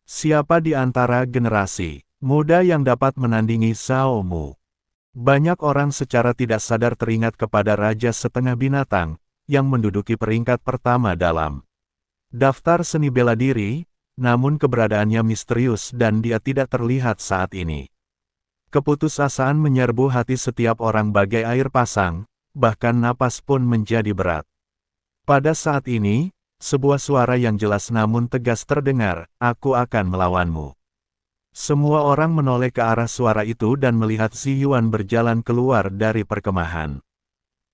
[SPEAKER 2] Siapa di antara generasi muda yang dapat menandingi Zhao Mu? Banyak orang secara tidak sadar teringat kepada Raja Setengah Binatang, yang menduduki peringkat pertama dalam daftar seni bela diri, namun keberadaannya misterius dan dia tidak terlihat saat ini. Keputusasaan menyerbu hati setiap orang bagai air pasang, bahkan napas pun menjadi berat. Pada saat ini, sebuah suara yang jelas namun tegas terdengar, aku akan melawanmu. Semua orang menoleh ke arah suara itu dan melihat Zi Yuan berjalan keluar dari perkemahan.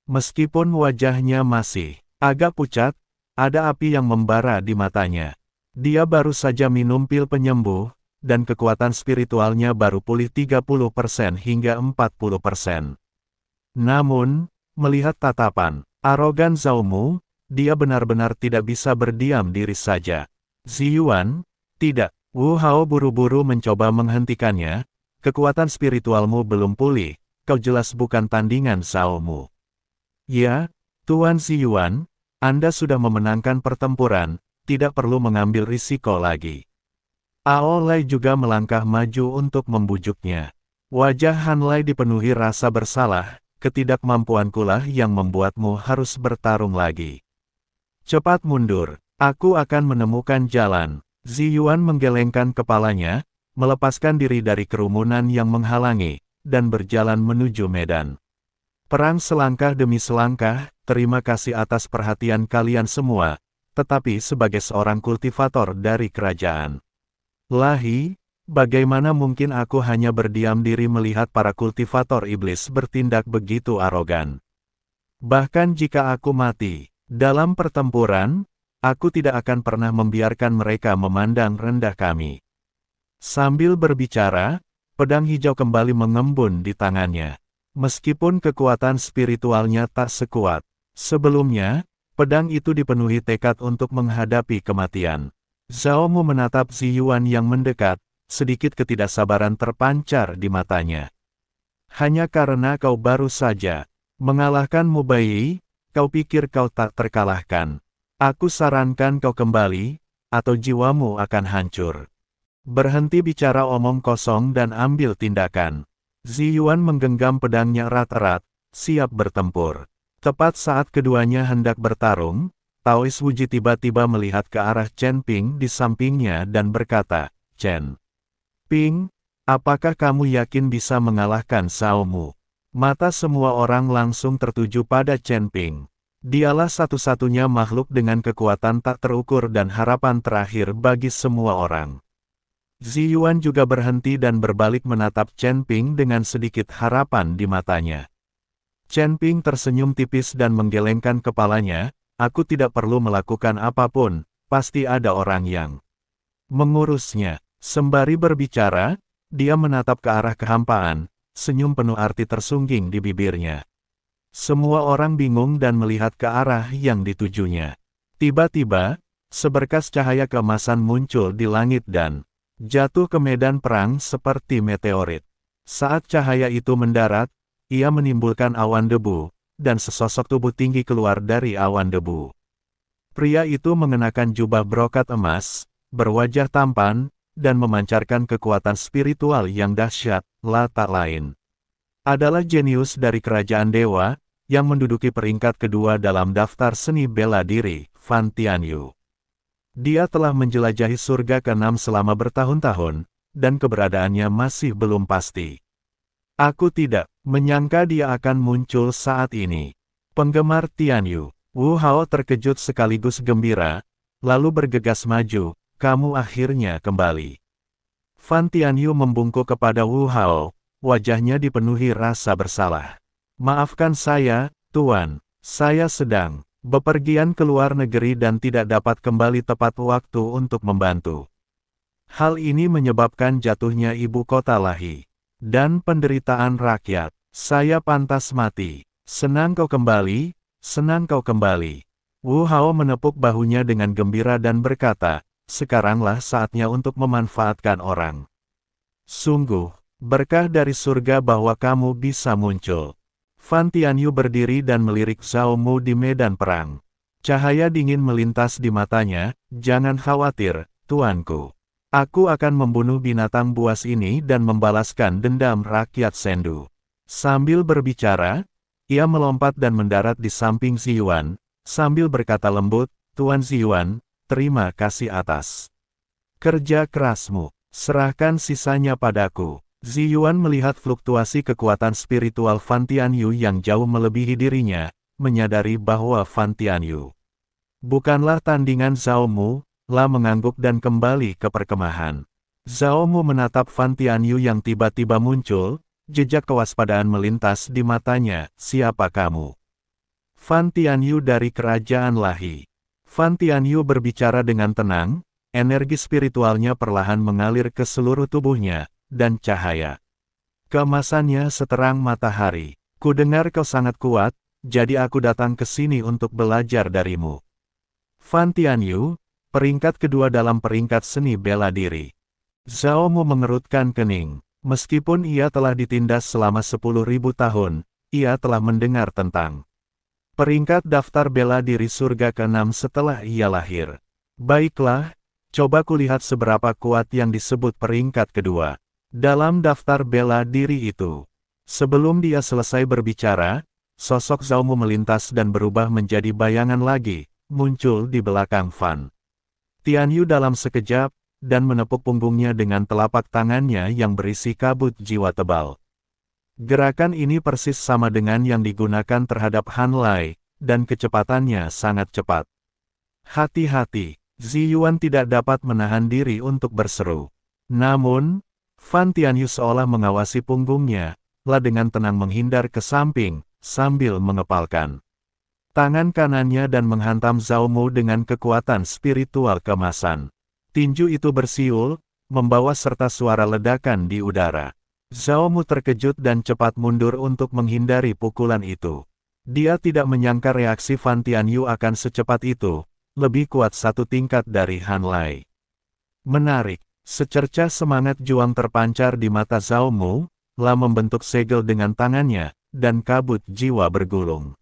[SPEAKER 2] Meskipun wajahnya masih agak pucat, ada api yang membara di matanya. Dia baru saja minum pil penyembuh, dan kekuatan spiritualnya baru pulih 30% hingga 40%. Namun, melihat tatapan arogan Zhao Mu, dia benar-benar tidak bisa berdiam diri saja. Zi Yuan, tidak. Wu Hao buru-buru mencoba menghentikannya, kekuatan spiritualmu belum pulih, kau jelas bukan tandingan Zhao Mu. Ya, Tuan Zi Yuan, Anda sudah memenangkan pertempuran, tidak perlu mengambil risiko lagi. Ao Lai juga melangkah maju untuk membujuknya. Wajah Han Lai dipenuhi rasa bersalah, ketidakmampuankulah yang membuatmu harus bertarung lagi. Cepat mundur, aku akan menemukan jalan. Zi Yuan menggelengkan kepalanya, melepaskan diri dari kerumunan yang menghalangi, dan berjalan menuju medan perang selangkah demi selangkah. Terima kasih atas perhatian kalian semua. tetapi sebagai seorang kultivator dari kerajaan. Lahi, bagaimana mungkin aku hanya berdiam diri melihat para kultivator iblis bertindak begitu arogan? Bahkan jika aku mati dalam pertempuran, aku tidak akan pernah membiarkan mereka memandang rendah kami. Sambil berbicara, pedang hijau kembali mengembun di tangannya. Meskipun kekuatan spiritualnya tak sekuat sebelumnya, pedang itu dipenuhi tekad untuk menghadapi kematian. Zhao Mu menatap Ziyuan yang mendekat, sedikit ketidaksabaran terpancar di matanya. Hanya karena kau baru saja mengalahkan Mu Baiyi, kau pikir kau tak terkalahkan. Aku sarankan kau kembali, atau jiwamu akan hancur. Berhenti bicara omong kosong dan ambil tindakan. Ziyuan menggenggam pedangnya erat-erat, siap bertempur. Tepat saat keduanya hendak bertarung, Taois Wuji tiba-tiba melihat ke arah Chen Ping di sampingnya dan berkata, "Chen Ping, apakah kamu yakin bisa mengalahkan Zhao Mu?" Mata semua orang langsung tertuju pada Chen Ping. Dialah satu-satunya makhluk dengan kekuatan tak terukur dan harapan terakhir bagi semua orang. Ziyuan juga berhenti dan berbalik menatap Chen Ping dengan sedikit harapan di matanya. Chen Ping tersenyum tipis dan menggelengkan kepalanya, "Aku tidak perlu melakukan apapun, pasti ada orang yang mengurusnya." Sembari berbicara, dia menatap ke arah kehampaan, senyum penuh arti tersungging di bibirnya. Semua orang bingung dan melihat ke arah yang ditujunya. Tiba-tiba, seberkas cahaya keemasan muncul di langit dan jatuh ke medan perang seperti meteorit. Saat cahaya itu mendarat, ia menimbulkan awan debu, dan sesosok tubuh tinggi keluar dari awan debu. Pria itu mengenakan jubah brokat emas, berwajah tampan, dan memancarkan kekuatan spiritual yang dahsyat, tak lain adalah jenius dari kerajaan dewa, yang menduduki peringkat kedua dalam daftar seni bela diri, Fan Tianyu. Dia telah menjelajahi surga ke-6 selama bertahun-tahun, dan keberadaannya masih belum pasti. Aku tidak menyangka dia akan muncul saat ini. Penggemar Tianyu, Wu Hao terkejut sekaligus gembira, lalu bergegas maju, "Kamu akhirnya kembali." Fan Tianyu membungkuk kepada Wu Hao, wajahnya dipenuhi rasa bersalah. "Maafkan saya, Tuan. Saya sedang bepergian ke luar negeri dan tidak dapat kembali tepat waktu untuk membantu. Hal ini menyebabkan jatuhnya ibu kota Lahi dan penderitaan rakyat. Saya pantas mati. Senang kau kembali, senang kau kembali." Wu Hao menepuk bahunya dengan gembira dan berkata, "Sekaranglah saatnya untuk memanfaatkan orang. Sungguh berkah dari surga bahwa kamu bisa muncul." Fan Tianyu berdiri dan melirik Zhao Mu di medan perang. Cahaya dingin melintas di matanya, "Jangan khawatir, tuanku. Aku akan membunuh binatang buas ini dan membalaskan dendam rakyat Sendu." Sambil berbicara, ia melompat dan mendarat di samping Ziyuan, sambil berkata lembut, "Tuan Ziyuan, terima kasih atas kerja kerasmu. Serahkan sisanya padaku." Ziyuan melihat fluktuasi kekuatan spiritual Fan Tianyu yang jauh melebihi dirinya, menyadari bahwa Fan Tianyu bukanlah tandingan Zhao Mu, mengangguk dan kembali ke perkemahan. Zhao Mu menatap Fan Tianyu yang tiba-tiba muncul, jejak kewaspadaan melintas di matanya, "Siapa kamu?" "Fan Tianyu dari Kerajaan Lahi." Fan Tianyu berbicara dengan tenang, energi spiritualnya perlahan mengalir ke seluruh tubuhnya, dan cahaya keemasannya seterang matahari. "Kudengar kau sangat kuat, jadi aku datang ke sini untuk belajar darimu." Fan Tianyu, peringkat kedua dalam peringkat seni bela diri. Zhao Mu mengerutkan kening. Meskipun ia telah ditindas selama 10.000 tahun, ia telah mendengar tentang peringkat daftar bela diri surga ke-6 setelah ia lahir. Baiklah, coba kulihat seberapa kuat yang disebut peringkat kedua dalam daftar bela diri itu. Sebelum dia selesai berbicara, sosok Zhao Mu melintas dan berubah menjadi bayangan lagi, muncul di belakang Fan Tianyu dalam sekejap, dan menepuk punggungnya dengan telapak tangannya yang berisi kabut jiwa tebal. Gerakan ini persis sama dengan yang digunakan terhadap Han Lai, dan kecepatannya sangat cepat. Hati-hati, Ziyuan tidak dapat menahan diri untuk berseru. Namun, Fan Tianyu seolah mengawasi punggungnya, lah dengan tenang menghindar ke samping, sambil mengepalkan tangan kanannya dan menghantam Zhao Mu dengan kekuatan spiritual kemasan. Tinju itu bersiul, membawa serta suara ledakan di udara. Zhao Mu terkejut dan cepat mundur untuk menghindari pukulan itu. Dia tidak menyangka reaksi Fan Tianyu akan secepat itu, lebih kuat satu tingkat dari Han Lai. Menarik, secercah semangat juang terpancar di mata Zhao Mu, lah membentuk segel dengan tangannya, dan kabut jiwa bergulung.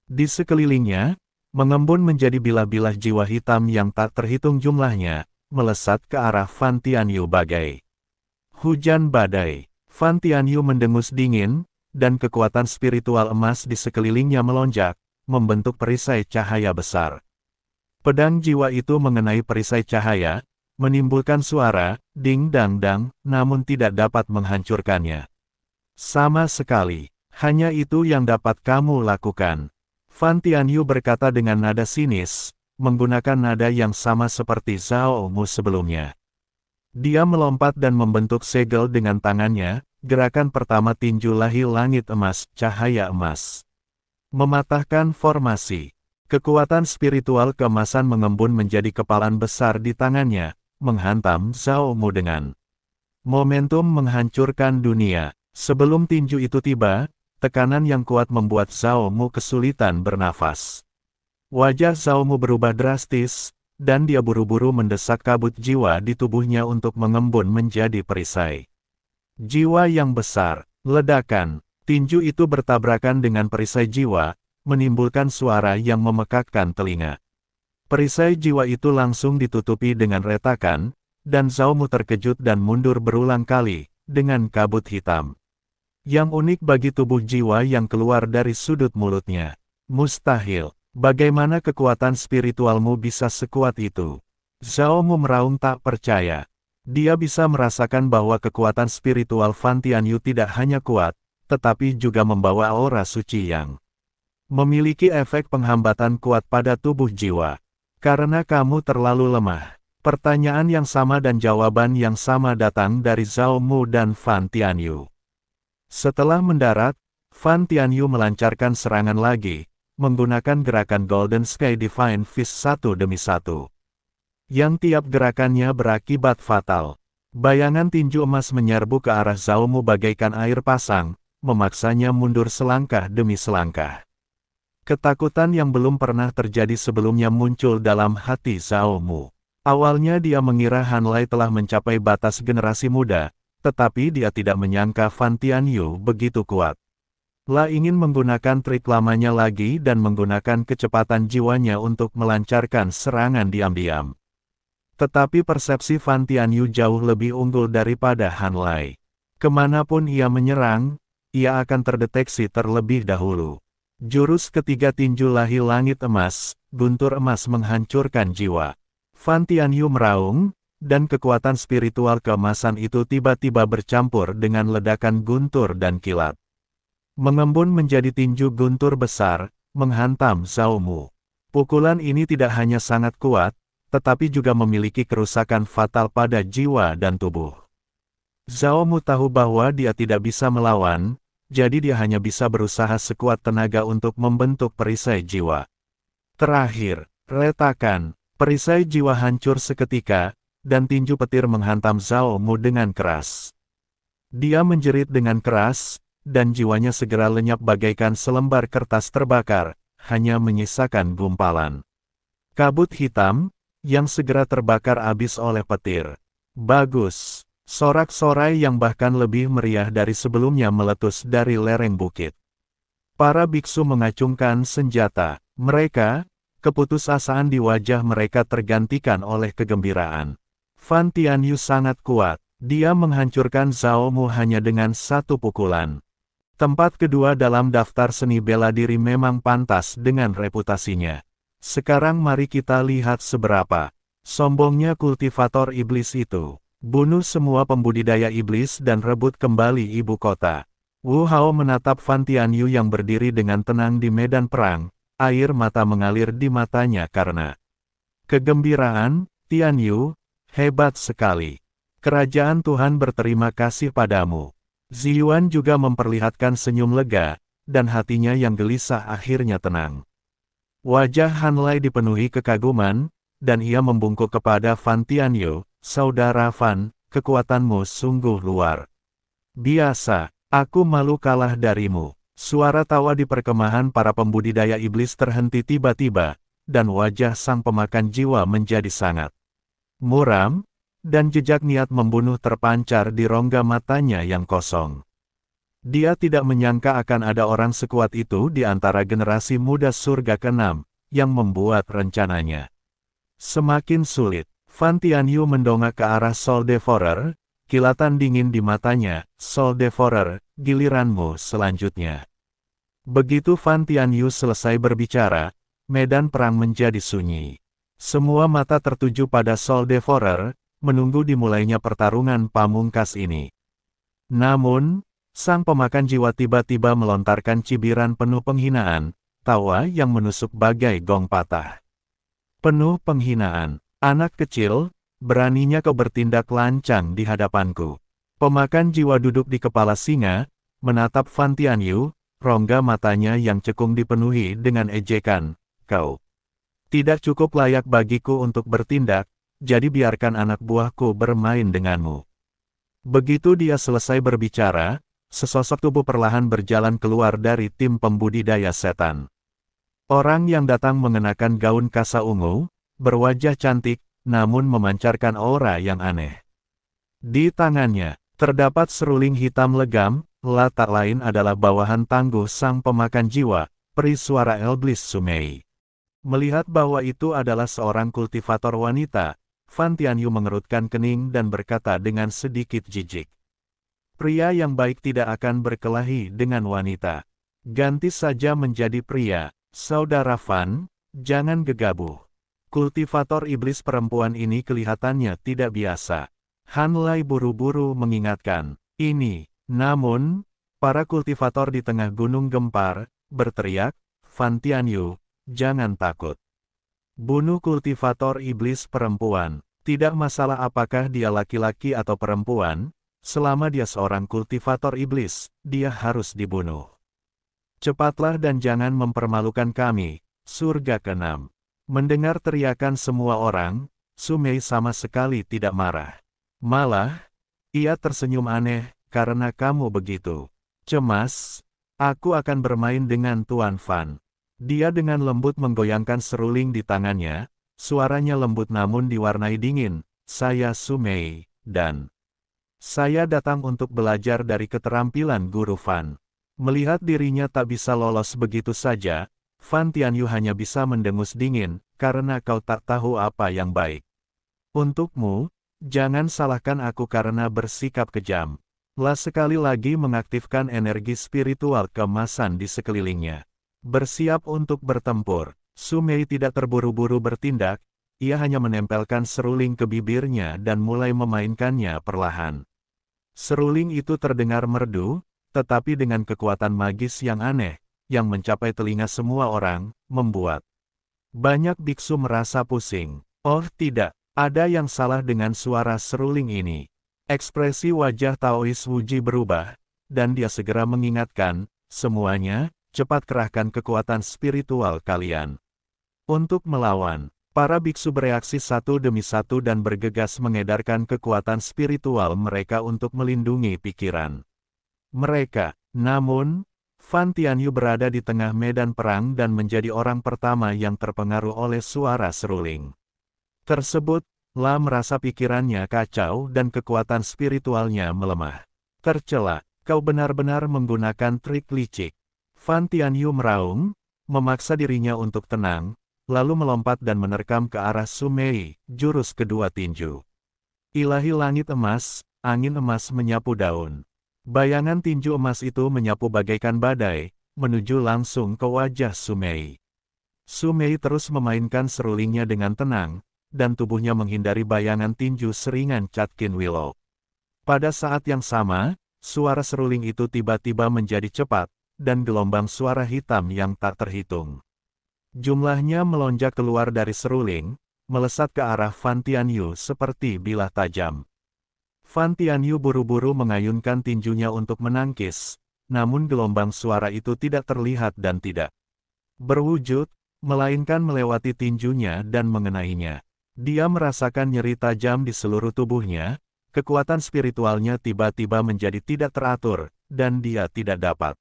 [SPEAKER 2] Di sekelilingnya, mengembun menjadi bilah-bilah jiwa hitam yang tak terhitung jumlahnya, melesat ke arah Fan Tianyu bagai hujan badai. Fan Tianyu mendengus dingin, dan kekuatan spiritual emas di sekelilingnya melonjak, membentuk perisai cahaya besar. Pedang jiwa itu mengenai perisai cahaya, menimbulkan suara, ding-dang-dang, namun tidak dapat menghancurkannya. Sama sekali, hanya itu yang dapat kamu lakukan. Fan Tianyu berkata dengan nada sinis, menggunakan nada yang sama seperti Zhao Mu sebelumnya. Dia melompat dan membentuk segel dengan tangannya, gerakan pertama tinju lahir langit emas, cahaya emas. Mematahkan formasi. Kekuatan spiritual keemasan mengembun menjadi kepalan besar di tangannya, menghantam Zhao Mu dengan momentum menghancurkan dunia. Sebelum tinju itu tiba, tekanan yang kuat membuat Zhao Mu kesulitan bernafas. Wajah Zhao Mu berubah drastis, dan dia buru-buru mendesak kabut jiwa di tubuhnya untuk mengembun menjadi perisai jiwa yang besar. Ledakan, tinju itu bertabrakan dengan perisai jiwa, menimbulkan suara yang memekakkan telinga. Perisai jiwa itu langsung ditutupi dengan retakan, dan Zhao Mu terkejut dan mundur berulang kali, dengan kabut hitam yang unik bagi tubuh jiwa yang keluar dari sudut mulutnya. Mustahil, bagaimana kekuatan spiritualmu bisa sekuat itu? Zhao Mu meraung tak percaya. Dia bisa merasakan bahwa kekuatan spiritual Fan Tianyu tidak hanya kuat, tetapi juga membawa aura suci yang memiliki efek penghambatan kuat pada tubuh jiwa. Karena kamu terlalu lemah. Pertanyaan yang sama dan jawaban yang sama datang dari Zhao Mu dan Fan Tianyu. Setelah mendarat, Fan Tianyu melancarkan serangan lagi, menggunakan gerakan Golden Sky Divine Fist satu demi satu. Yang tiap gerakannya berakibat fatal. Bayangan tinju emas menyerbu ke arah Zhao Mu bagaikan air pasang, memaksanya mundur selangkah demi selangkah. Ketakutan yang belum pernah terjadi sebelumnya muncul dalam hati Zhao Mu. Awalnya dia mengira Han Lai telah mencapai batas generasi muda, tetapi dia tidak menyangka Fan Tianyu begitu kuat. La ingin menggunakan trik lamanya lagi dan menggunakan kecepatan jiwanya untuk melancarkan serangan diam-diam. Tetapi persepsi Fan Tianyu jauh lebih unggul daripada Han Lai. Kemanapun ia menyerang, ia akan terdeteksi terlebih dahulu. Jurus ketiga tinju lahir langit emas, guntur emas menghancurkan jiwa. Fan Tianyu meraung, dan kekuatan spiritual keemasan itu tiba-tiba bercampur dengan ledakan guntur dan kilat. Mengembun menjadi tinju guntur besar, menghantam Zhao Mu. Pukulan ini tidak hanya sangat kuat, tetapi juga memiliki kerusakan fatal pada jiwa dan tubuh. Zhao Mu tahu bahwa dia tidak bisa melawan, jadi dia hanya bisa berusaha sekuat tenaga untuk membentuk perisai jiwa. Terakhir, retakan, perisai jiwa hancur seketika, dan tinju petir menghantam Zhao Mu dengan keras. Dia menjerit dengan keras, dan jiwanya segera lenyap bagaikan selembar kertas terbakar, hanya menyisakan gumpalan kabut hitam, yang segera terbakar habis oleh petir. Bagus. Sorak-sorai yang bahkan lebih meriah dari sebelumnya meletus dari lereng bukit. Para biksu mengacungkan senjata. Mereka, keputusasaan di wajah mereka tergantikan oleh kegembiraan. Fan Tianyu sangat kuat. Dia menghancurkan Zhao Mu hanya dengan satu pukulan. Tempat kedua dalam daftar seni bela diri memang pantas dengan reputasinya. Sekarang mari kita lihat seberapa sombongnya kultivator iblis itu. Bunuh semua pembudidaya iblis dan rebut kembali ibu kota. Wu Hao menatap Fan Tianyu yang berdiri dengan tenang di medan perang. Air mata mengalir di matanya karena Kegembiraan, Tian Yu, hebat sekali. Kerajaan Tuhan berterima kasih padamu. Ziyuan juga memperlihatkan senyum lega, dan hatinya yang gelisah akhirnya tenang. Wajah Han Lai dipenuhi kekaguman, dan ia membungkuk kepada Fan Tianyu, "Saudara Fan, kekuatanmu sungguh luar biasa. Aku malu kalah darimu." Suara tawa di perkemahan para pembudidaya iblis terhenti tiba-tiba, dan wajah sang pemakan jiwa menjadi sangat muram, dan jejak niat membunuh terpancar di rongga matanya yang kosong. Dia tidak menyangka akan ada orang sekuat itu di antara generasi muda surga ke-6, yang membuat rencananya semakin sulit. Fan Tianyu mendongak ke arah Soul Devourer, kilatan dingin di matanya. "Soul Devourer, giliranmu selanjutnya." Begitu Fan Tianyu selesai berbicara, medan perang menjadi sunyi. Semua mata tertuju pada Soul Devourer, menunggu dimulainya pertarungan pamungkas ini. Namun, sang pemakan jiwa tiba-tiba melontarkan cibiran penuh penghinaan, tawa yang menusuk bagai gong patah. "Penuh penghinaan, anak kecil, beraninya kau bertindak lancang di hadapanku." Pemakan jiwa duduk di kepala singa, menatap Fan Tianyu, rongga matanya yang cekung dipenuhi dengan ejekan. "Kau tidak cukup layak bagiku untuk bertindak, jadi biarkan anak buahku bermain denganmu." Begitu dia selesai berbicara, sesosok tubuh perlahan berjalan keluar dari tim pembudidaya setan. Orang yang datang mengenakan gaun kasa ungu, berwajah cantik, namun memancarkan aura yang aneh. Di tangannya, terdapat seruling hitam legam, tak lain adalah bawahan tangguh sang pemakan jiwa, peri suara Iblis Sumei. Melihat bahwa itu adalah seorang kultivator wanita, Fan Tianyu mengerutkan kening dan berkata dengan sedikit jijik. "Pria yang baik tidak akan berkelahi dengan wanita. Ganti saja menjadi pria, Saudara Fan, jangan gegabah." Kultivator iblis perempuan ini kelihatannya tidak biasa. Han Lai buru-buru mengingatkan, "Ini." Namun, para kultivator di tengah gunung gempar, berteriak, "Fan Tianyu, jangan takut. Bunuh kultivator iblis perempuan. Tidak masalah apakah dia laki-laki atau perempuan, selama dia seorang kultivator iblis, dia harus dibunuh. Cepatlah dan jangan mempermalukan kami." Surga ke-6. Mendengar teriakan semua orang, Sumei sama sekali tidak marah. Malah, ia tersenyum aneh, "Karena kamu begitu cemas, aku akan bermain dengan Tuan Fan." Dia dengan lembut menggoyangkan seruling di tangannya, suaranya lembut namun diwarnai dingin, "Saya Sumei, dan saya datang untuk belajar dari keterampilan Guru Fan." Melihat dirinya tak bisa lolos begitu saja, Fan Tianyu hanya bisa mendengus dingin, "Karena kau tak tahu apa yang baik untukmu, jangan salahkan aku karena bersikap kejam." Lah sekali lagi mengaktifkan energi spiritual keemasan di sekelilingnya. Bersiap untuk bertempur, Sumei tidak terburu-buru bertindak, ia hanya menempelkan seruling ke bibirnya dan mulai memainkannya perlahan. Seruling itu terdengar merdu, tetapi dengan kekuatan magis yang aneh, yang mencapai telinga semua orang, membuat banyak biksu merasa pusing. Oh tidak, ada yang salah dengan suara seruling ini. Ekspresi wajah Taois Wuji berubah, dan dia segera mengingatkan, "Semuanya, cepat kerahkan kekuatan spiritual kalian untuk melawan." Para biksu bereaksi satu demi satu dan bergegas mengedarkan kekuatan spiritual mereka untuk melindungi pikiran mereka. Namun, Fan Tianyu berada di tengah medan perang dan menjadi orang pertama yang terpengaruh oleh suara seruling tersebut. La merasa pikirannya kacau dan kekuatan spiritualnya melemah. "Tercela, kau benar-benar menggunakan trik licik." Fan Tianyu meraung, memaksa dirinya untuk tenang, lalu melompat dan menerkam ke arah Sumei, jurus kedua tinju. Ilahi langit emas, angin emas menyapu daun. Bayangan tinju emas itu menyapu bagaikan badai, menuju langsung ke wajah Sumei. Sumei terus memainkan serulingnya dengan tenang, dan tubuhnya menghindari bayangan tinju seringan Catkin Willow. Pada saat yang sama, suara seruling itu tiba-tiba menjadi cepat, dan gelombang suara hitam yang tak terhitung jumlahnya melonjak keluar dari seruling, melesat ke arah Fan Tianyu seperti bilah tajam. Fan Tianyu buru-buru mengayunkan tinjunya untuk menangkis, namun gelombang suara itu tidak terlihat dan tidak berwujud, melainkan melewati tinjunya dan mengenainya. Dia merasakan nyeri tajam di seluruh tubuhnya, kekuatan spiritualnya tiba-tiba menjadi tidak teratur, dan dia tidak dapat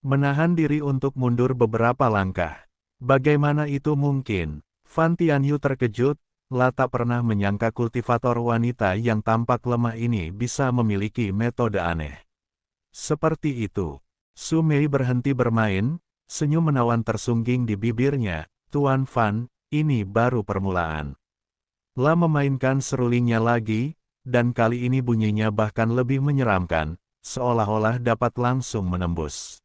[SPEAKER 2] menahan diri untuk mundur beberapa langkah. Bagaimana itu mungkin? Fan Tianyu terkejut, tak pernah menyangka kultivator wanita yang tampak lemah ini bisa memiliki metode aneh seperti itu. Su Mei berhenti bermain, senyum menawan tersungging di bibirnya. Tuan Fan, ini baru permulaan. Memainkan serulingnya lagi, dan kali ini bunyinya bahkan lebih menyeramkan, seolah-olah dapat langsung menembus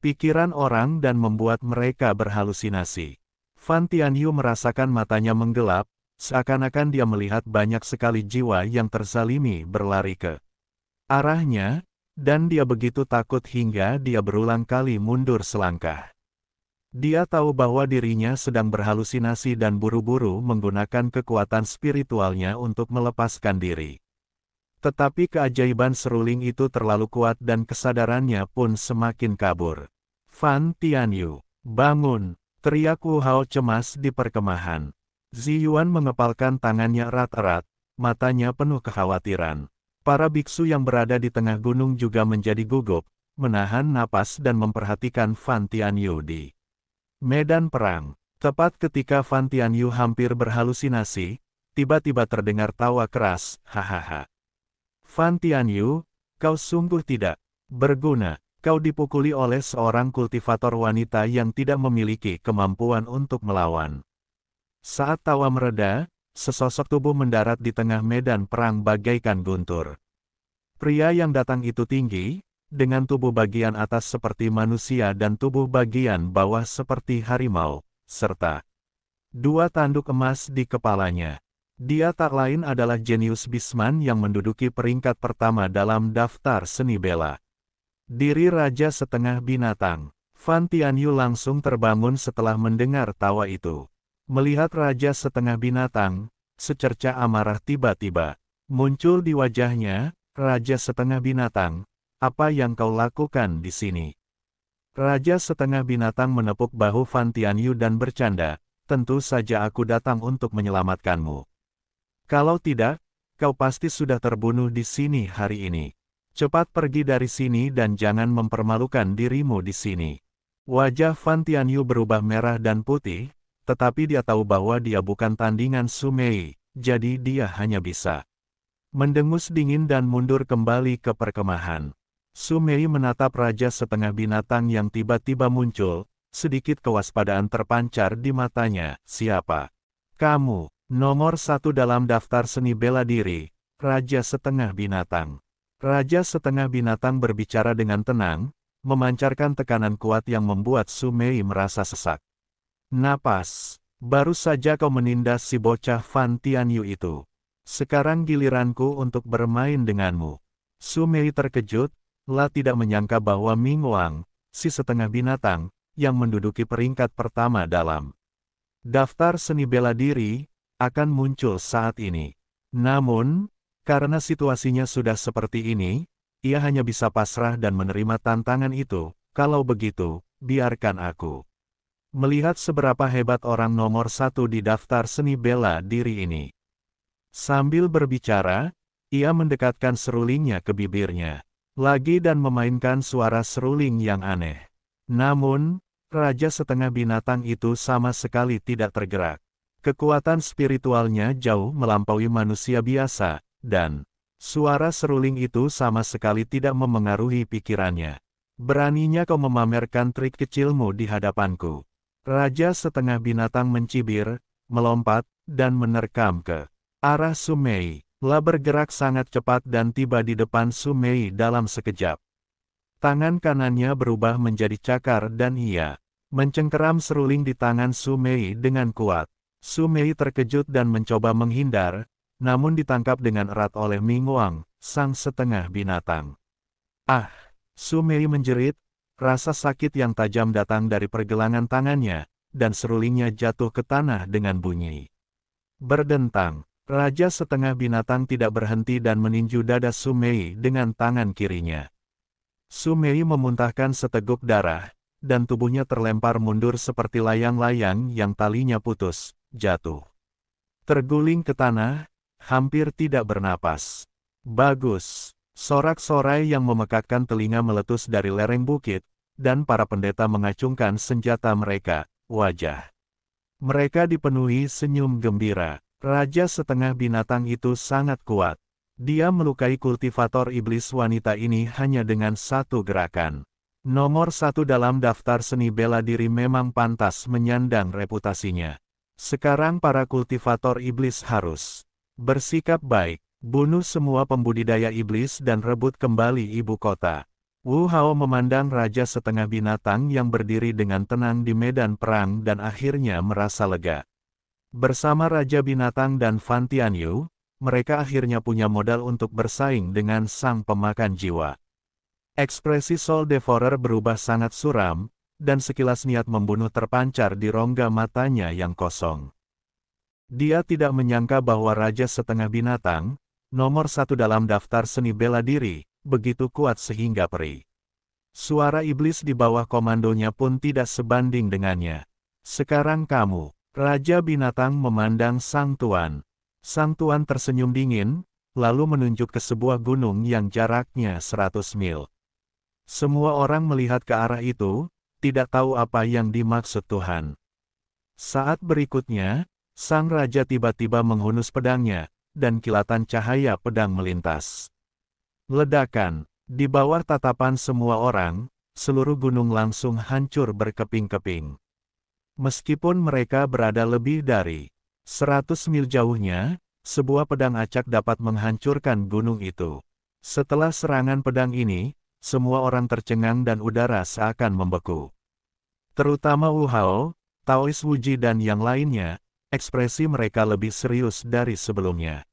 [SPEAKER 2] pikiran orang dan membuat mereka berhalusinasi. Fan Tianyu merasakan matanya menggelap, seakan-akan dia melihat banyak sekali jiwa yang terzalimi berlari ke arahnya, dan dia begitu takut hingga dia berulang kali mundur selangkah. Dia tahu bahwa dirinya sedang berhalusinasi dan buru-buru menggunakan kekuatan spiritualnya untuk melepaskan diri. Tetapi keajaiban seruling itu terlalu kuat dan kesadarannya pun semakin kabur. Fan Tianyu, bangun, teriak Wu Hao cemas di perkemahan. Zi Yuan mengepalkan tangannya erat-erat, matanya penuh kekhawatiran. Para biksu yang berada di tengah gunung juga menjadi gugup, menahan napas dan memperhatikan Fan Tianyu di medan perang. Tepat ketika Fan Tianyu hampir berhalusinasi, tiba-tiba terdengar tawa keras, hahaha. Fan Tianyu, kau sungguh tidak berguna. Kau dipukuli oleh seorang kultivator wanita yang tidak memiliki kemampuan untuk melawan. Saat tawa mereda, sesosok tubuh mendarat di tengah medan perang bagaikan guntur. Pria yang datang itu tinggi, dengan tubuh bagian atas seperti manusia dan tubuh bagian bawah seperti harimau, serta dua tanduk emas di kepalanya. Dia tak lain adalah jenius Bisman yang menduduki peringkat pertama dalam daftar seni bela diri Raja Setengah Binatang. Fan Tianyu langsung terbangun setelah mendengar tawa itu. Melihat Raja Setengah Binatang, secerca amarah tiba-tiba muncul di wajahnya. Raja Setengah Binatang, apa yang kau lakukan di sini? Raja Setengah Binatang menepuk bahu Fan Tianyu dan bercanda, tentu saja aku datang untuk menyelamatkanmu. Kalau tidak, kau pasti sudah terbunuh di sini hari ini. Cepat pergi dari sini dan jangan mempermalukan dirimu di sini. Wajah Fan Tianyu berubah merah dan putih, tetapi dia tahu bahwa dia bukan tandingan Su Mei, jadi dia hanya bisa mendengus dingin dan mundur kembali ke perkemahan. Su Mei menatap Raja Setengah Binatang yang tiba-tiba muncul, sedikit kewaspadaan terpancar di matanya. Siapa? Kamu, nomor 1 dalam daftar seni bela diri, Raja Setengah Binatang. Raja Setengah Binatang berbicara dengan tenang, memancarkan tekanan kuat yang membuat Su Mei merasa sesak napas. Baru saja kau menindas si bocah Fan Tianyu itu. Sekarang giliranku untuk bermain denganmu. Su Mei terkejut, tidak menyangka bahwa Ming Wang, si Setengah Binatang, yang menduduki peringkat pertama dalam daftar seni bela diri, akan muncul saat ini. Namun, karena situasinya sudah seperti ini, ia hanya bisa pasrah dan menerima tantangan itu. Kalau begitu, biarkan aku melihat seberapa hebat orang nomor 1 di daftar seni bela diri ini. Sambil berbicara, ia mendekatkan serulingnya ke bibirnya lagi dan memainkan suara seruling yang aneh. Namun, Raja Setengah Binatang itu sama sekali tidak tergerak. Kekuatan spiritualnya jauh melampaui manusia biasa, dan suara seruling itu sama sekali tidak memengaruhi pikirannya. Beraninya kau memamerkan trik kecilmu di hadapanku. Raja Setengah Binatang mencibir, melompat, dan menerkam ke arah Su Mei. Bergerak sangat cepat dan tiba di depan Su Mei dalam sekejap. Tangan kanannya berubah menjadi cakar dan ia mencengkeram seruling di tangan Su Mei dengan kuat. Su Mei terkejut dan mencoba menghindar, namun ditangkap dengan erat oleh Ming Wang, sang Setengah Binatang. Ah! Su Mei menjerit, rasa sakit yang tajam datang dari pergelangan tangannya, dan serulingnya jatuh ke tanah dengan bunyi Berdentang, Raja Setengah Binatang tidak berhenti dan meninju dada Sumei dengan tangan kirinya. Sumei memuntahkan seteguk darah, dan tubuhnya terlempar mundur seperti layang-layang yang talinya putus, jatuh. Terguling ke tanah, hampir tidak bernapas. Bagus, sorak-sorai yang memekakkan telinga meletus dari lereng bukit, dan para pendeta mengacungkan senjata mereka, wajah mereka dipenuhi senyum gembira. Raja Setengah Binatang itu sangat kuat. Dia melukai kultivator iblis wanita ini hanya dengan satu gerakan. Nomor 1 dalam daftar seni bela diri memang pantas menyandang reputasinya. Sekarang para kultivator iblis harus bersikap baik, bunuh semua pembudidaya iblis dan rebut kembali ibu kota. Wu Hao memandang Raja Setengah Binatang yang berdiri dengan tenang di medan perang dan akhirnya merasa lega. Bersama Raja Binatang dan Fan Tianyu, mereka akhirnya punya modal untuk bersaing dengan sang pemakan jiwa. Ekspresi Soul Devourer berubah sangat suram, dan sekilas niat membunuh terpancar di rongga matanya yang kosong. Dia tidak menyangka bahwa Raja Setengah Binatang, nomor 1 dalam daftar seni bela diri, begitu kuat sehingga perih. Suara iblis di bawah komandonya pun tidak sebanding dengannya. Sekarang kamu, Raja Binatang memandang Sang Tuan. Sang Tuan tersenyum dingin, lalu menunjuk ke sebuah gunung yang jaraknya 100 mil. Semua orang melihat ke arah itu, tidak tahu apa yang dimaksud Tuhan. Saat berikutnya, Sang Raja tiba-tiba menghunus pedangnya, dan kilatan cahaya pedang melintas. Ledakan, di bawah tatapan semua orang, seluruh gunung langsung hancur berkeping-keping. Meskipun mereka berada lebih dari 100 mil jauhnya, sebuah pedang acak dapat menghancurkan gunung itu. Setelah serangan pedang ini, semua orang tercengang dan udara seakan membeku. Terutama Wu Hao, Taois Wuji dan yang lainnya, ekspresi mereka lebih serius dari sebelumnya.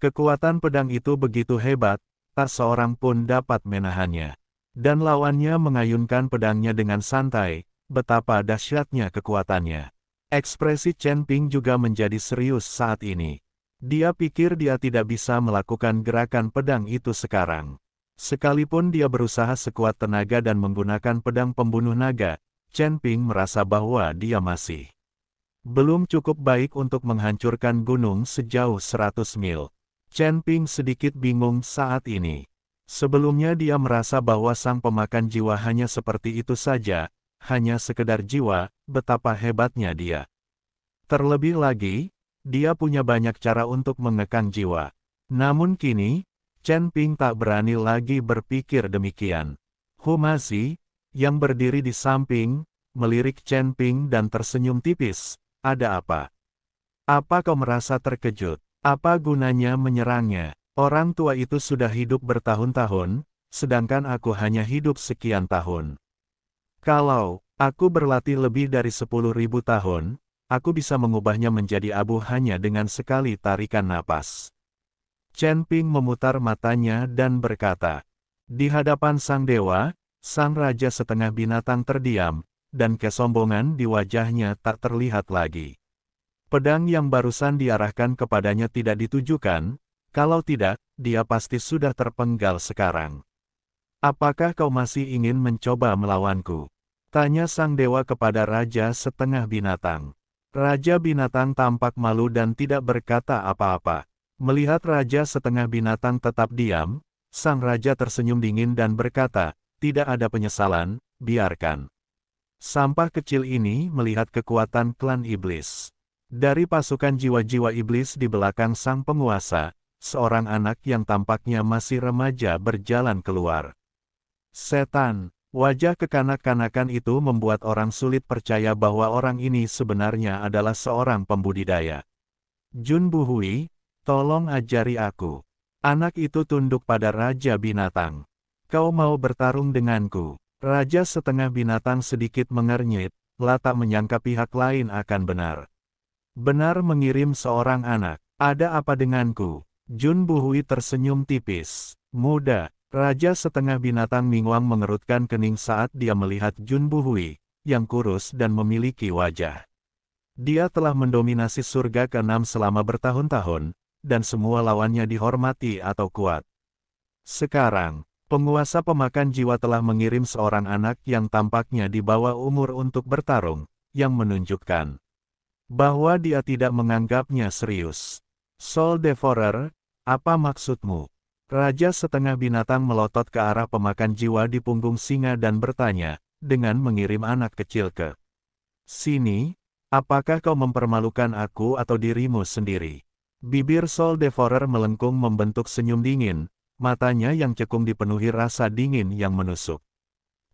[SPEAKER 2] Kekuatan pedang itu begitu hebat, tak seorang pun dapat menahannya. Dan lawannya mengayunkan pedangnya dengan santai, betapa dahsyatnya kekuatannya. Ekspresi Chen Ping juga menjadi serius saat ini. Dia pikir dia tidak bisa melakukan gerakan pedang itu sekarang. Sekalipun dia berusaha sekuat tenaga dan menggunakan pedang pembunuh naga, Chen Ping merasa bahwa dia masih belum cukup baik untuk menghancurkan gunung sejauh 100 mil. Chen Ping sedikit bingung saat ini. Sebelumnya dia merasa bahwa sang pemakan jiwa hanya seperti itu saja, hanya sekedar jiwa, betapa hebatnya dia. Terlebih lagi, dia punya banyak cara untuk mengekang jiwa. Namun kini, Chen Ping tak berani lagi berpikir demikian. Hu Maxi, yang berdiri di samping, melirik Chen Ping dan tersenyum tipis. Ada apa? Apa kau merasa terkejut? Apa gunanya menyerangnya? Orang tua itu sudah hidup bertahun-tahun, sedangkan aku hanya hidup sekian tahun. Kalau aku berlatih lebih dari 10.000 tahun, aku bisa mengubahnya menjadi abu hanya dengan sekali tarikan napas. Chen Ping memutar matanya dan berkata, di hadapan sang dewa, sang raja setengah binatang terdiam, dan kesombongan di wajahnya tak terlihat lagi. Pedang yang barusan diarahkan kepadanya tidak ditujukan, kalau tidak, dia pasti sudah terpenggal sekarang. Apakah kau masih ingin mencoba melawanku? Tanya sang dewa kepada Raja Setengah Binatang. Raja Binatang tampak malu dan tidak berkata apa-apa. Melihat Raja Setengah Binatang tetap diam, sang raja tersenyum dingin dan berkata, tidak ada penyesalan, biarkan. Sampah kecil ini melihat kekuatan klan iblis. Dari pasukan jiwa-jiwa iblis di belakang sang penguasa, seorang anak yang tampaknya masih remaja berjalan keluar. Setan. Wajah kekanak-kanakan itu membuat orang sulit percaya bahwa orang ini sebenarnya adalah seorang pembudidaya. Jun Buhui, tolong ajari aku. Anak itu tunduk pada Raja Binatang. Kau mau bertarung denganku? Raja Setengah Binatang sedikit mengernyit, tak menyangka pihak lain akan benar. Benar mengirim seorang anak. Ada apa denganku? Jun Buhui tersenyum tipis. Muda. Raja Setengah Binatang Mingwang mengerutkan kening saat dia melihat Jun Buhui, yang kurus dan memiliki wajah Dia telah mendominasi surga ke-6 selama bertahun-tahun, dan semua lawannya dihormati atau kuat. Sekarang, penguasa pemakan jiwa telah mengirim seorang anak yang tampaknya di bawah umur untuk bertarung, yang menunjukkan bahwa dia tidak menganggapnya serius. Soul Devourer, apa maksudmu? Raja setengah binatang melotot ke arah pemakan jiwa di punggung singa dan bertanya, dengan mengirim anak kecil ke sini. Apakah kau mempermalukan aku atau dirimu sendiri? Bibir Soul Devourer melengkung membentuk senyum dingin, matanya yang cekung dipenuhi rasa dingin yang menusuk.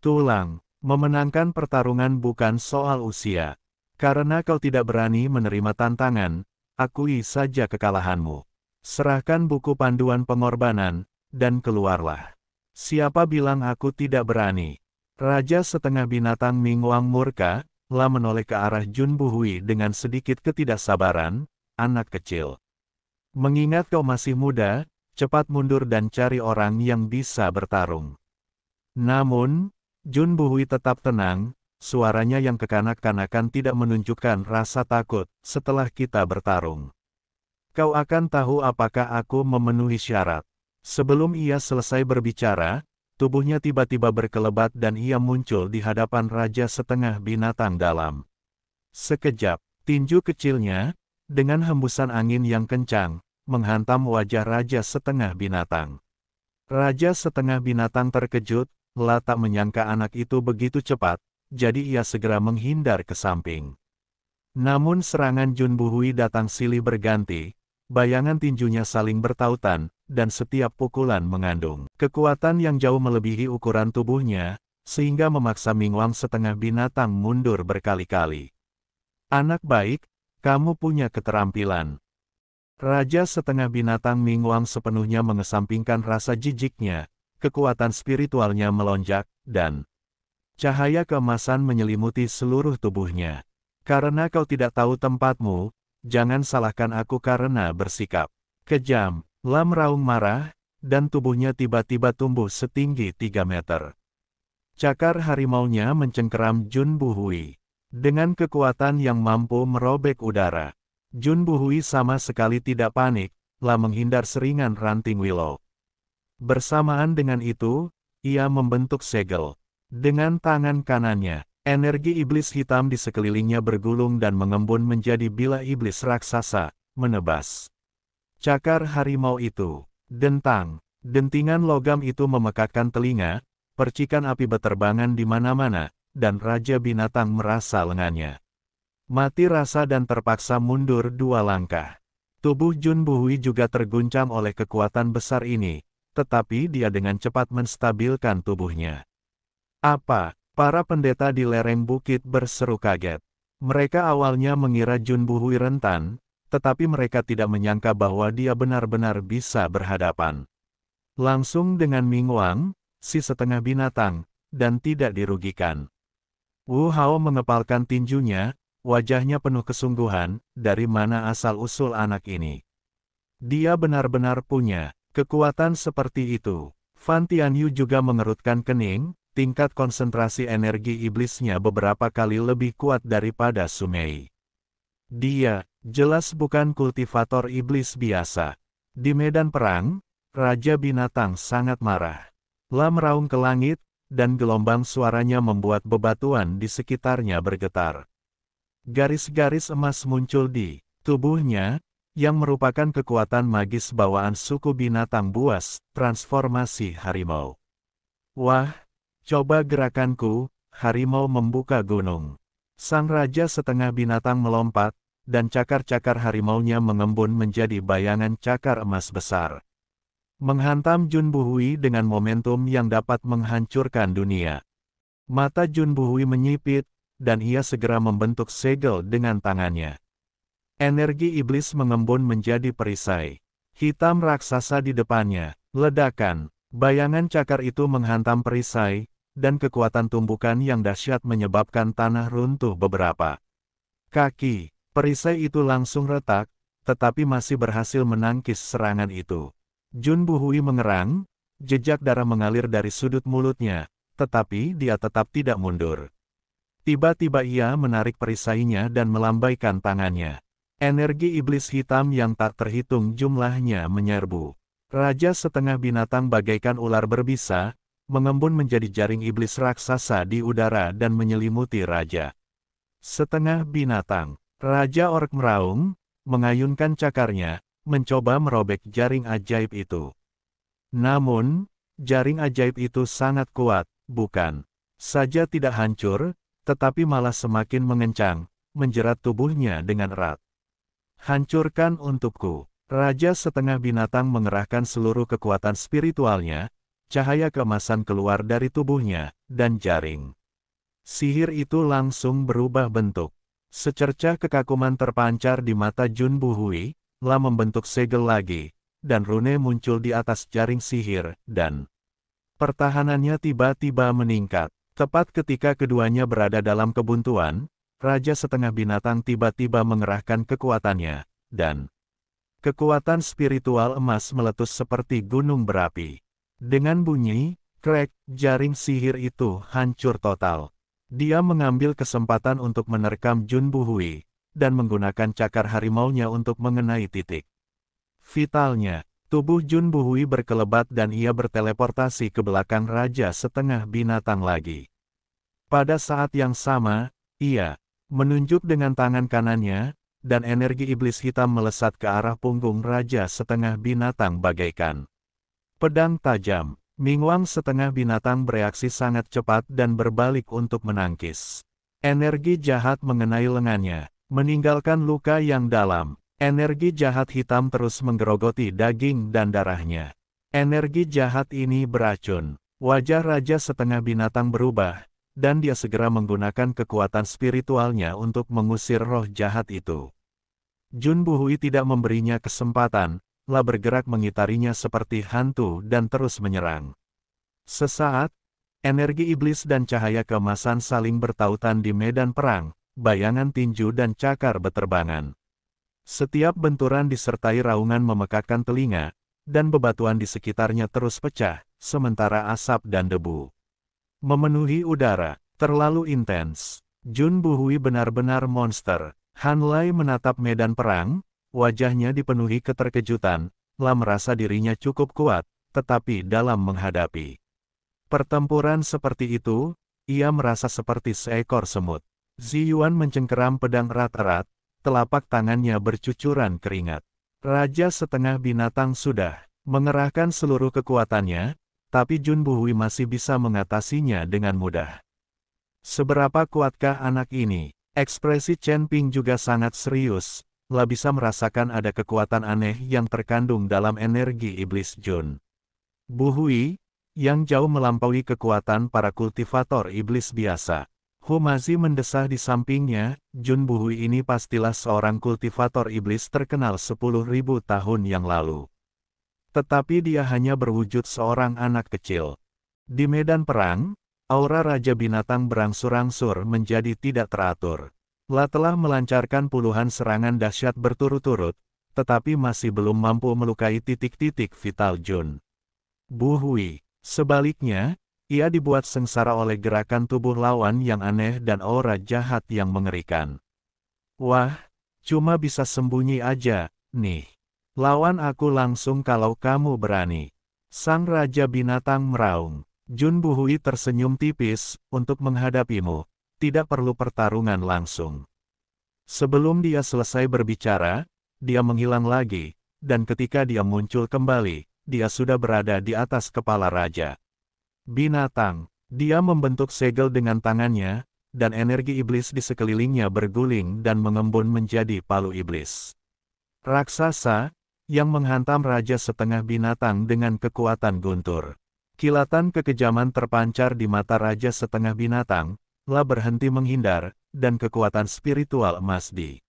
[SPEAKER 2] Tulang, memenangkan pertarungan bukan soal usia. Karena kau tidak berani menerima tantangan, akui saja kekalahanmu. Serahkan buku panduan pengorbanan, dan keluarlah. Siapa bilang aku tidak berani? Raja setengah binatang Mingwang murka, lah menoleh ke arah Jun Buhui dengan sedikit ketidaksabaran, anak kecil. Mengingat kau masih muda, cepat mundur dan cari orang yang bisa bertarung. Namun, Jun Buhui tetap tenang, suaranya yang kekanak-kanakan tidak menunjukkan rasa takut setelah kita bertarung. Kau akan tahu apakah aku memenuhi syarat. Sebelum ia selesai berbicara, tubuhnya tiba-tiba berkelebat dan ia muncul di hadapan Raja setengah binatang dalam. Sekejap, tinju kecilnya, dengan hembusan angin yang kencang, menghantam wajah Raja setengah binatang. Raja setengah binatang terkejut, lah tak menyangka anak itu begitu cepat, jadi ia segera menghindar ke samping. Namun serangan Jun Buhui datang silih berganti, bayangan tinjunya saling bertautan, dan setiap pukulan mengandung kekuatan yang jauh melebihi ukuran tubuhnya, sehingga memaksa Mingwang setengah binatang mundur berkali-kali. Anak baik, kamu punya keterampilan. Raja setengah binatang Mingwang sepenuhnya mengesampingkan rasa jijiknya, kekuatan spiritualnya melonjak, dan cahaya keemasan menyelimuti seluruh tubuhnya. Karena kau tidak tahu tempatmu, jangan salahkan aku karena bersikap kejam. Lam meraung marah, dan tubuhnya tiba-tiba tumbuh setinggi 3 meter. Cakar harimaunya mencengkeram Jun Buhui. Dengan kekuatan yang mampu merobek udara, Jun Buhui sama sekali tidak panik, lah menghindar seringan ranting willow. Bersamaan dengan itu, ia membentuk segel. Dengan tangan kanannya, energi iblis hitam di sekelilingnya bergulung dan mengembun menjadi bilah iblis raksasa, menebas cakar harimau itu. Dentang, dentingan logam itu memekakkan telinga, percikan api beterbangan di mana-mana, dan Raja Binatang merasa lengannya mati rasa dan terpaksa mundur 2 langkah. Tubuh Jun Buhui juga terguncang oleh kekuatan besar ini, tetapi dia dengan cepat menstabilkan tubuhnya. Apa? Para pendeta di lereng bukit berseru kaget. Mereka awalnya mengira Jun Buhui rentan, tetapi mereka tidak menyangka bahwa dia benar-benar bisa berhadapan langsung dengan Mingwang, si setengah binatang, dan tidak dirugikan. Wu Hao mengepalkan tinjunya, wajahnya penuh kesungguhan, dari mana asal-usul anak ini. Dia benar-benar punya kekuatan seperti itu. Fan Tianyu juga mengerutkan kening, tingkat konsentrasi energi iblisnya beberapa kali lebih kuat daripada Sumei. Dia jelas bukan kultivator iblis biasa. Di medan perang, Raja Binatang sangat marah. Lah meraung ke langit, dan gelombang suaranya membuat bebatuan di sekitarnya bergetar. Garis-garis emas muncul di tubuhnya, yang merupakan kekuatan magis bawaan suku binatang buas, transformasi harimau. Wah, coba gerakanku, harimau membuka gunung. Sang Raja setengah binatang melompat, dan cakar-cakar harimaunya mengembun menjadi bayangan cakar emas besar. Menghantam Jun Buhui dengan momentum yang dapat menghancurkan dunia. Mata Jun Buhui menyipit, dan ia segera membentuk segel dengan tangannya. Energi iblis mengembun menjadi perisai. Hitam raksasa di depannya, ledakan, bayangan cakar itu menghantam perisai, dan kekuatan tumbukan yang dahsyat menyebabkan tanah runtuh beberapa kaki. Perisai itu langsung retak, tetapi masih berhasil menangkis serangan itu. Jun Buhui mengerang, jejak darah mengalir dari sudut mulutnya, tetapi dia tetap tidak mundur. Tiba-tiba ia menarik perisainya dan melambaikan tangannya. Energi iblis hitam yang tak terhitung jumlahnya menyerbu. Raja setengah binatang bagaikan ular berbisa, mengembun menjadi jaring iblis raksasa di udara dan menyelimuti raja. Setengah binatang, Raja Orc meraung, mengayunkan cakarnya, mencoba merobek jaring ajaib itu. Namun, jaring ajaib itu sangat kuat, bukan saja tidak hancur, tetapi malah semakin mengencang, menjerat tubuhnya dengan erat. Hancurkan untukku. Raja setengah binatang mengerahkan seluruh kekuatan spiritualnya, cahaya keemasan keluar dari tubuhnya, dan jaring sihir itu langsung berubah bentuk. Secercah kekakuman terpancar di mata Jun Buhui, lah membentuk segel lagi, dan rune muncul di atas jaring sihir, dan pertahanannya tiba-tiba meningkat. Tepat ketika keduanya berada dalam kebuntuan, Raja setengah binatang tiba-tiba mengerahkan kekuatannya, dan kekuatan spiritual emas meletus seperti gunung berapi. Dengan bunyi, krek, jaring sihir itu hancur total. Dia mengambil kesempatan untuk menerkam Jun Buhui, dan menggunakan cakar harimaunya untuk mengenai titik vitalnya. Tubuh Jun Buhui berkelebat dan ia berteleportasi ke belakang Raja setengah binatang lagi. Pada saat yang sama, ia menunjuk dengan tangan kanannya, dan energi iblis hitam melesat ke arah punggung Raja setengah binatang bagaikan pedang tajam. Mingwang setengah binatang bereaksi sangat cepat dan berbalik untuk menangkis. Energi jahat mengenai lengannya, meninggalkan luka yang dalam. Energi jahat hitam terus menggerogoti daging dan darahnya. Energi jahat ini beracun. Wajah Raja setengah binatang berubah, dan dia segera menggunakan kekuatan spiritualnya untuk mengusir roh jahat itu. Jun Buhui tidak memberinya kesempatan, lah bergerak mengitarinya seperti hantu dan terus menyerang. Sesaat, energi iblis dan cahaya keemasan saling bertautan di medan perang, bayangan tinju dan cakar beterbangan. Setiap benturan disertai raungan memekakkan telinga, dan bebatuan di sekitarnya terus pecah, sementara asap dan debu memenuhi udara, terlalu intens. Jun Buhui benar-benar monster. Han Lai menatap medan perang, wajahnya dipenuhi keterkejutan, lah merasa dirinya cukup kuat, tetapi dalam menghadapi pertempuran seperti itu, ia merasa seperti seekor semut. Ziyuan mencengkeram pedang erat-erat, telapak tangannya bercucuran keringat. Raja setengah binatang sudah mengerahkan seluruh kekuatannya, tapi Jun Buhui masih bisa mengatasinya dengan mudah. Seberapa kuatkah anak ini? Ekspresi Chen Ping juga sangat serius, lah bisa merasakan ada kekuatan aneh yang terkandung dalam energi iblis Jun Buhui, yang jauh melampaui kekuatan para kultivator iblis biasa. Humazi mendesah di sampingnya, Jun Buhui ini pastilah seorang kultivator iblis terkenal 10.000 tahun yang lalu. Tetapi dia hanya berwujud seorang anak kecil. Di medan perang, aura Raja Binatang berangsur-angsur menjadi tidak teratur. Lah telah melancarkan puluhan serangan dahsyat berturut-turut, tetapi masih belum mampu melukai titik-titik vital Jun Buhui. Sebaliknya, ia dibuat sengsara oleh gerakan tubuh lawan yang aneh dan aura jahat yang mengerikan. Wah, cuma bisa sembunyi aja, nih. Lawan aku langsung kalau kamu berani. Sang Raja Binatang meraung. Jun Buhui tersenyum tipis, untuk menghadapimu, tidak perlu pertarungan langsung. Sebelum dia selesai berbicara, dia menghilang lagi, dan ketika dia muncul kembali, dia sudah berada di atas kepala Raja Binatang. Dia membentuk segel dengan tangannya, dan energi iblis di sekelilingnya berguling dan mengembun menjadi palu iblis raksasa, yang menghantam Raja setengah binatang dengan kekuatan guntur. Kilatan kekejaman terpancar di mata Raja setengah binatang, lah berhenti menghindar, dan kekuatan spiritual emas di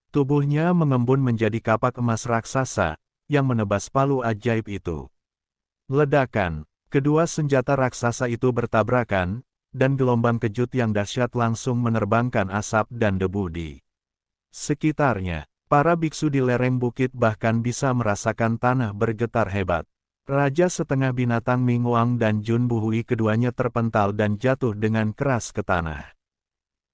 [SPEAKER 2] tubuhnya mengembun menjadi kapak emas raksasa, yang menebas palu ajaib itu. Ledakan. Kedua senjata raksasa itu bertabrakan, dan gelombang kejut yang dahsyat langsung menerbangkan asap dan debu di sekitarnya. Para biksu di lereng bukit bahkan bisa merasakan tanah bergetar hebat. Raja setengah binatang Mingwang dan Jun Buhui keduanya terpental dan jatuh dengan keras ke tanah.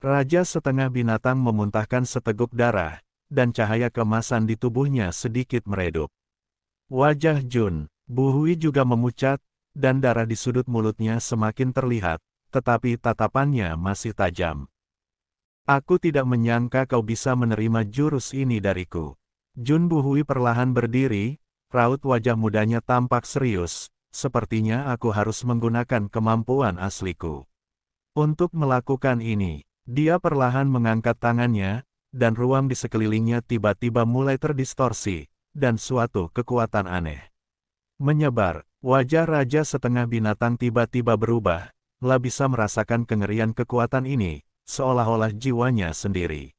[SPEAKER 2] Raja setengah binatang memuntahkan seteguk darah, dan cahaya keemasan di tubuhnya sedikit meredup. Wajah Jun Buhui juga memucat, dan darah di sudut mulutnya semakin terlihat, tetapi tatapannya masih tajam. Aku tidak menyangka kau bisa menerima jurus ini dariku. Jun Buhui perlahan berdiri, raut wajah mudanya tampak serius, sepertinya aku harus menggunakan kemampuan asliku. Untuk melakukan ini, dia perlahan mengangkat tangannya, dan ruang di sekelilingnya tiba-tiba mulai terdistorsi, dan suatu kekuatan aneh menyebar. Wajah raja setengah binatang tiba-tiba berubah, lah bisa merasakan kengerian kekuatan ini, seolah-olah jiwanya sendiri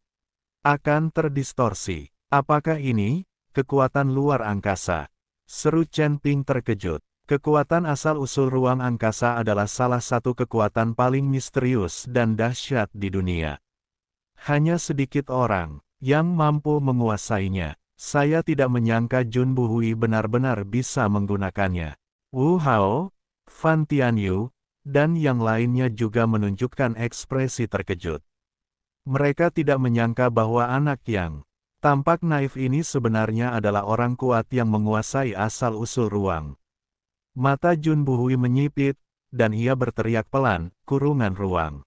[SPEAKER 2] akan terdistorsi. Apakah ini kekuatan luar angkasa? Seru Chen Ping terkejut. Kekuatan asal-usul ruang angkasa adalah salah satu kekuatan paling misterius dan dahsyat di dunia. Hanya sedikit orang yang mampu menguasainya. Saya tidak menyangka Jun Buhui benar-benar bisa menggunakannya. Wu Hao, Fan Tianyu, dan yang lainnya juga menunjukkan ekspresi terkejut. Mereka tidak menyangka bahwa anak yang tampak naif ini sebenarnya adalah orang kuat yang menguasai asal-usul ruang. Mata Jun Buhui menyipit, dan ia berteriak pelan, kurungan ruang.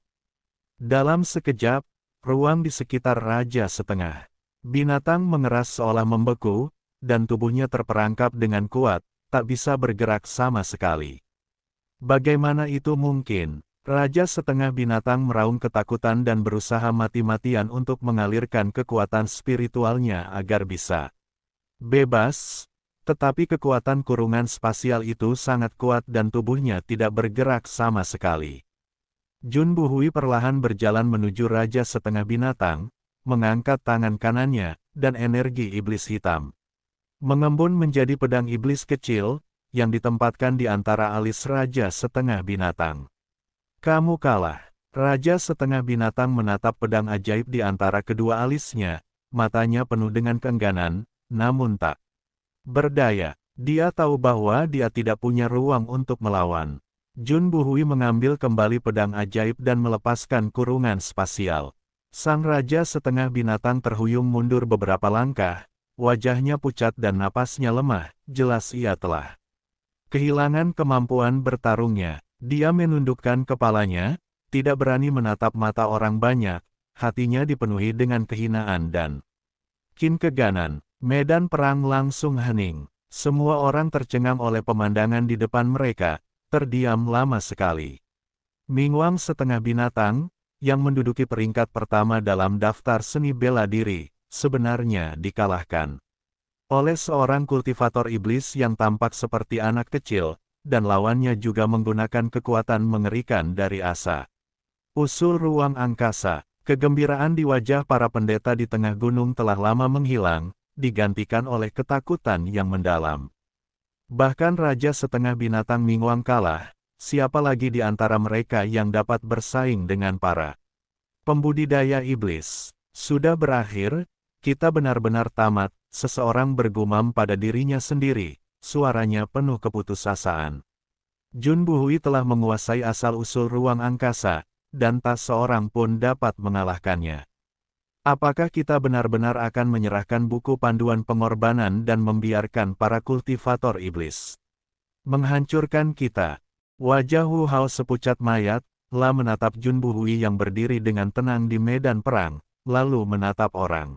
[SPEAKER 2] Dalam sekejap, ruang di sekitar Raja Setengah Binatang mengeras seolah membeku, dan tubuhnya terperangkap dengan kuat, tak bisa bergerak sama sekali. Bagaimana itu mungkin? Raja Setengah Binatang meraung ketakutan dan berusaha mati-matian untuk mengalirkan kekuatan spiritualnya agar bisa bebas, tetapi kekuatan kurungan spasial itu sangat kuat dan tubuhnya tidak bergerak sama sekali. Jun Buhui perlahan berjalan menuju Raja Setengah Binatang, mengangkat tangan kanannya, dan energi iblis hitam mengembun menjadi pedang iblis kecil, yang ditempatkan di antara alis Raja Setengah Binatang. Kamu kalah. Raja Setengah Binatang menatap pedang ajaib di antara kedua alisnya, matanya penuh dengan keengganan, namun tak berdaya. Dia tahu bahwa dia tidak punya ruang untuk melawan. Jun Buhui mengambil kembali pedang ajaib dan melepaskan kurungan spasial. Sang Raja Setengah Binatang terhuyung mundur beberapa langkah, wajahnya pucat dan napasnya lemah, jelas ia telah kehilangan kemampuan bertarungnya. Dia menundukkan kepalanya, tidak berani menatap mata orang banyak, hatinya dipenuhi dengan kehinaan dan keganan. Medan perang langsung hening. Semua orang tercengang oleh pemandangan di depan mereka, terdiam lama sekali. Mingwang Setengah Binatang, yang menduduki peringkat pertama dalam daftar seni bela diri, sebenarnya dikalahkan oleh seorang kultivator iblis yang tampak seperti anak kecil, dan lawannya juga menggunakan kekuatan mengerikan dari asa usul ruang angkasa. Kegembiraan di wajah para pendeta di tengah gunung telah lama menghilang, digantikan oleh ketakutan yang mendalam. Bahkan Raja Setengah Binatang Mingwang kalah, siapa lagi di antara mereka yang dapat bersaing dengan para pembudidaya iblis? Sudah berakhir, kita benar-benar tamat, seseorang bergumam pada dirinya sendiri, suaranya penuh keputusasaan. Jun Buhui telah menguasai asal-usul ruang angkasa, dan tak seorang pun dapat mengalahkannya. Apakah kita benar-benar akan menyerahkan buku panduan pengorbanan dan membiarkan para kultivator iblis menghancurkan kita? Wajah Wu Hao sepucat mayat, lah menatap Jun Buhui yang berdiri dengan tenang di medan perang, lalu menatap orang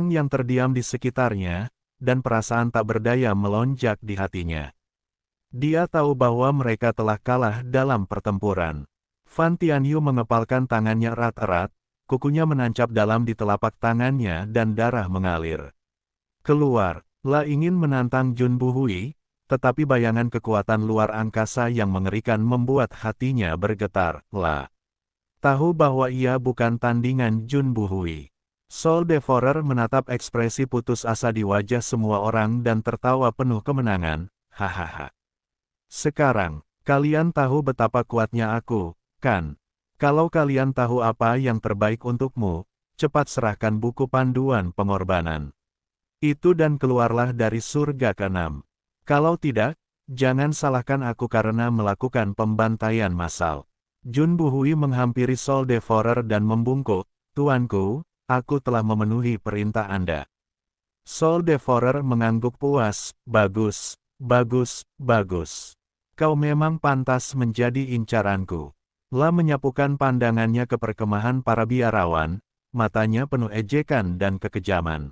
[SPEAKER 2] yang terdiam di sekitarnya, dan perasaan tak berdaya melonjak di hatinya. Dia tahu bahwa mereka telah kalah dalam pertempuran. Fan Tianyu mengepalkan tangannya erat-erat, kukunya menancap dalam di telapak tangannya dan darah mengalir keluar. Lah ingin menantang Jun Buhui, tetapi bayangan kekuatan luar angkasa yang mengerikan membuat hatinya bergetar. Lah tahu bahwa ia bukan tandingan Jun Buhui. Soul Devourer menatap ekspresi putus asa di wajah semua orang dan tertawa penuh kemenangan. Hahaha. Sekarang, kalian tahu betapa kuatnya aku, kan? Kalau kalian tahu apa yang terbaik untukmu, cepat serahkan buku panduan pengorbanan itu dan keluarlah dari surga ke-6. Kalau tidak, jangan salahkan aku karena melakukan pembantaian massal. Jun Buhui menghampiri Soul Devourer dan membungkuk, "Tuanku, aku telah memenuhi perintah Anda." Soul Devourer mengangguk puas, "Bagus, bagus, bagus. Kau memang pantas menjadi incaranku." La menyapukan pandangannya ke perkemahan para biarawan, matanya penuh ejekan dan kekejaman.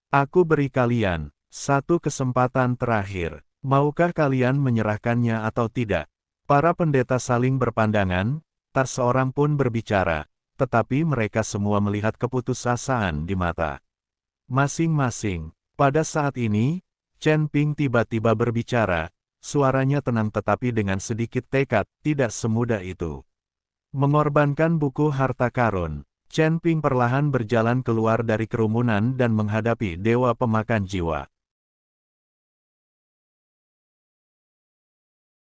[SPEAKER 2] "Aku beri kalian satu kesempatan terakhir. Maukah kalian menyerahkannya atau tidak?" Para pendeta saling berpandangan, tak seorang pun berbicara, tetapi mereka semua melihat keputusasaan di mata masing-masing. Pada saat ini, Chen Ping tiba-tiba berbicara, suaranya tenang tetapi dengan sedikit tekad, "Tidak semudah itu." Mengorbankan buku harta karun, Chen Ping perlahan berjalan keluar dari kerumunan dan menghadapi dewa pemakan jiwa.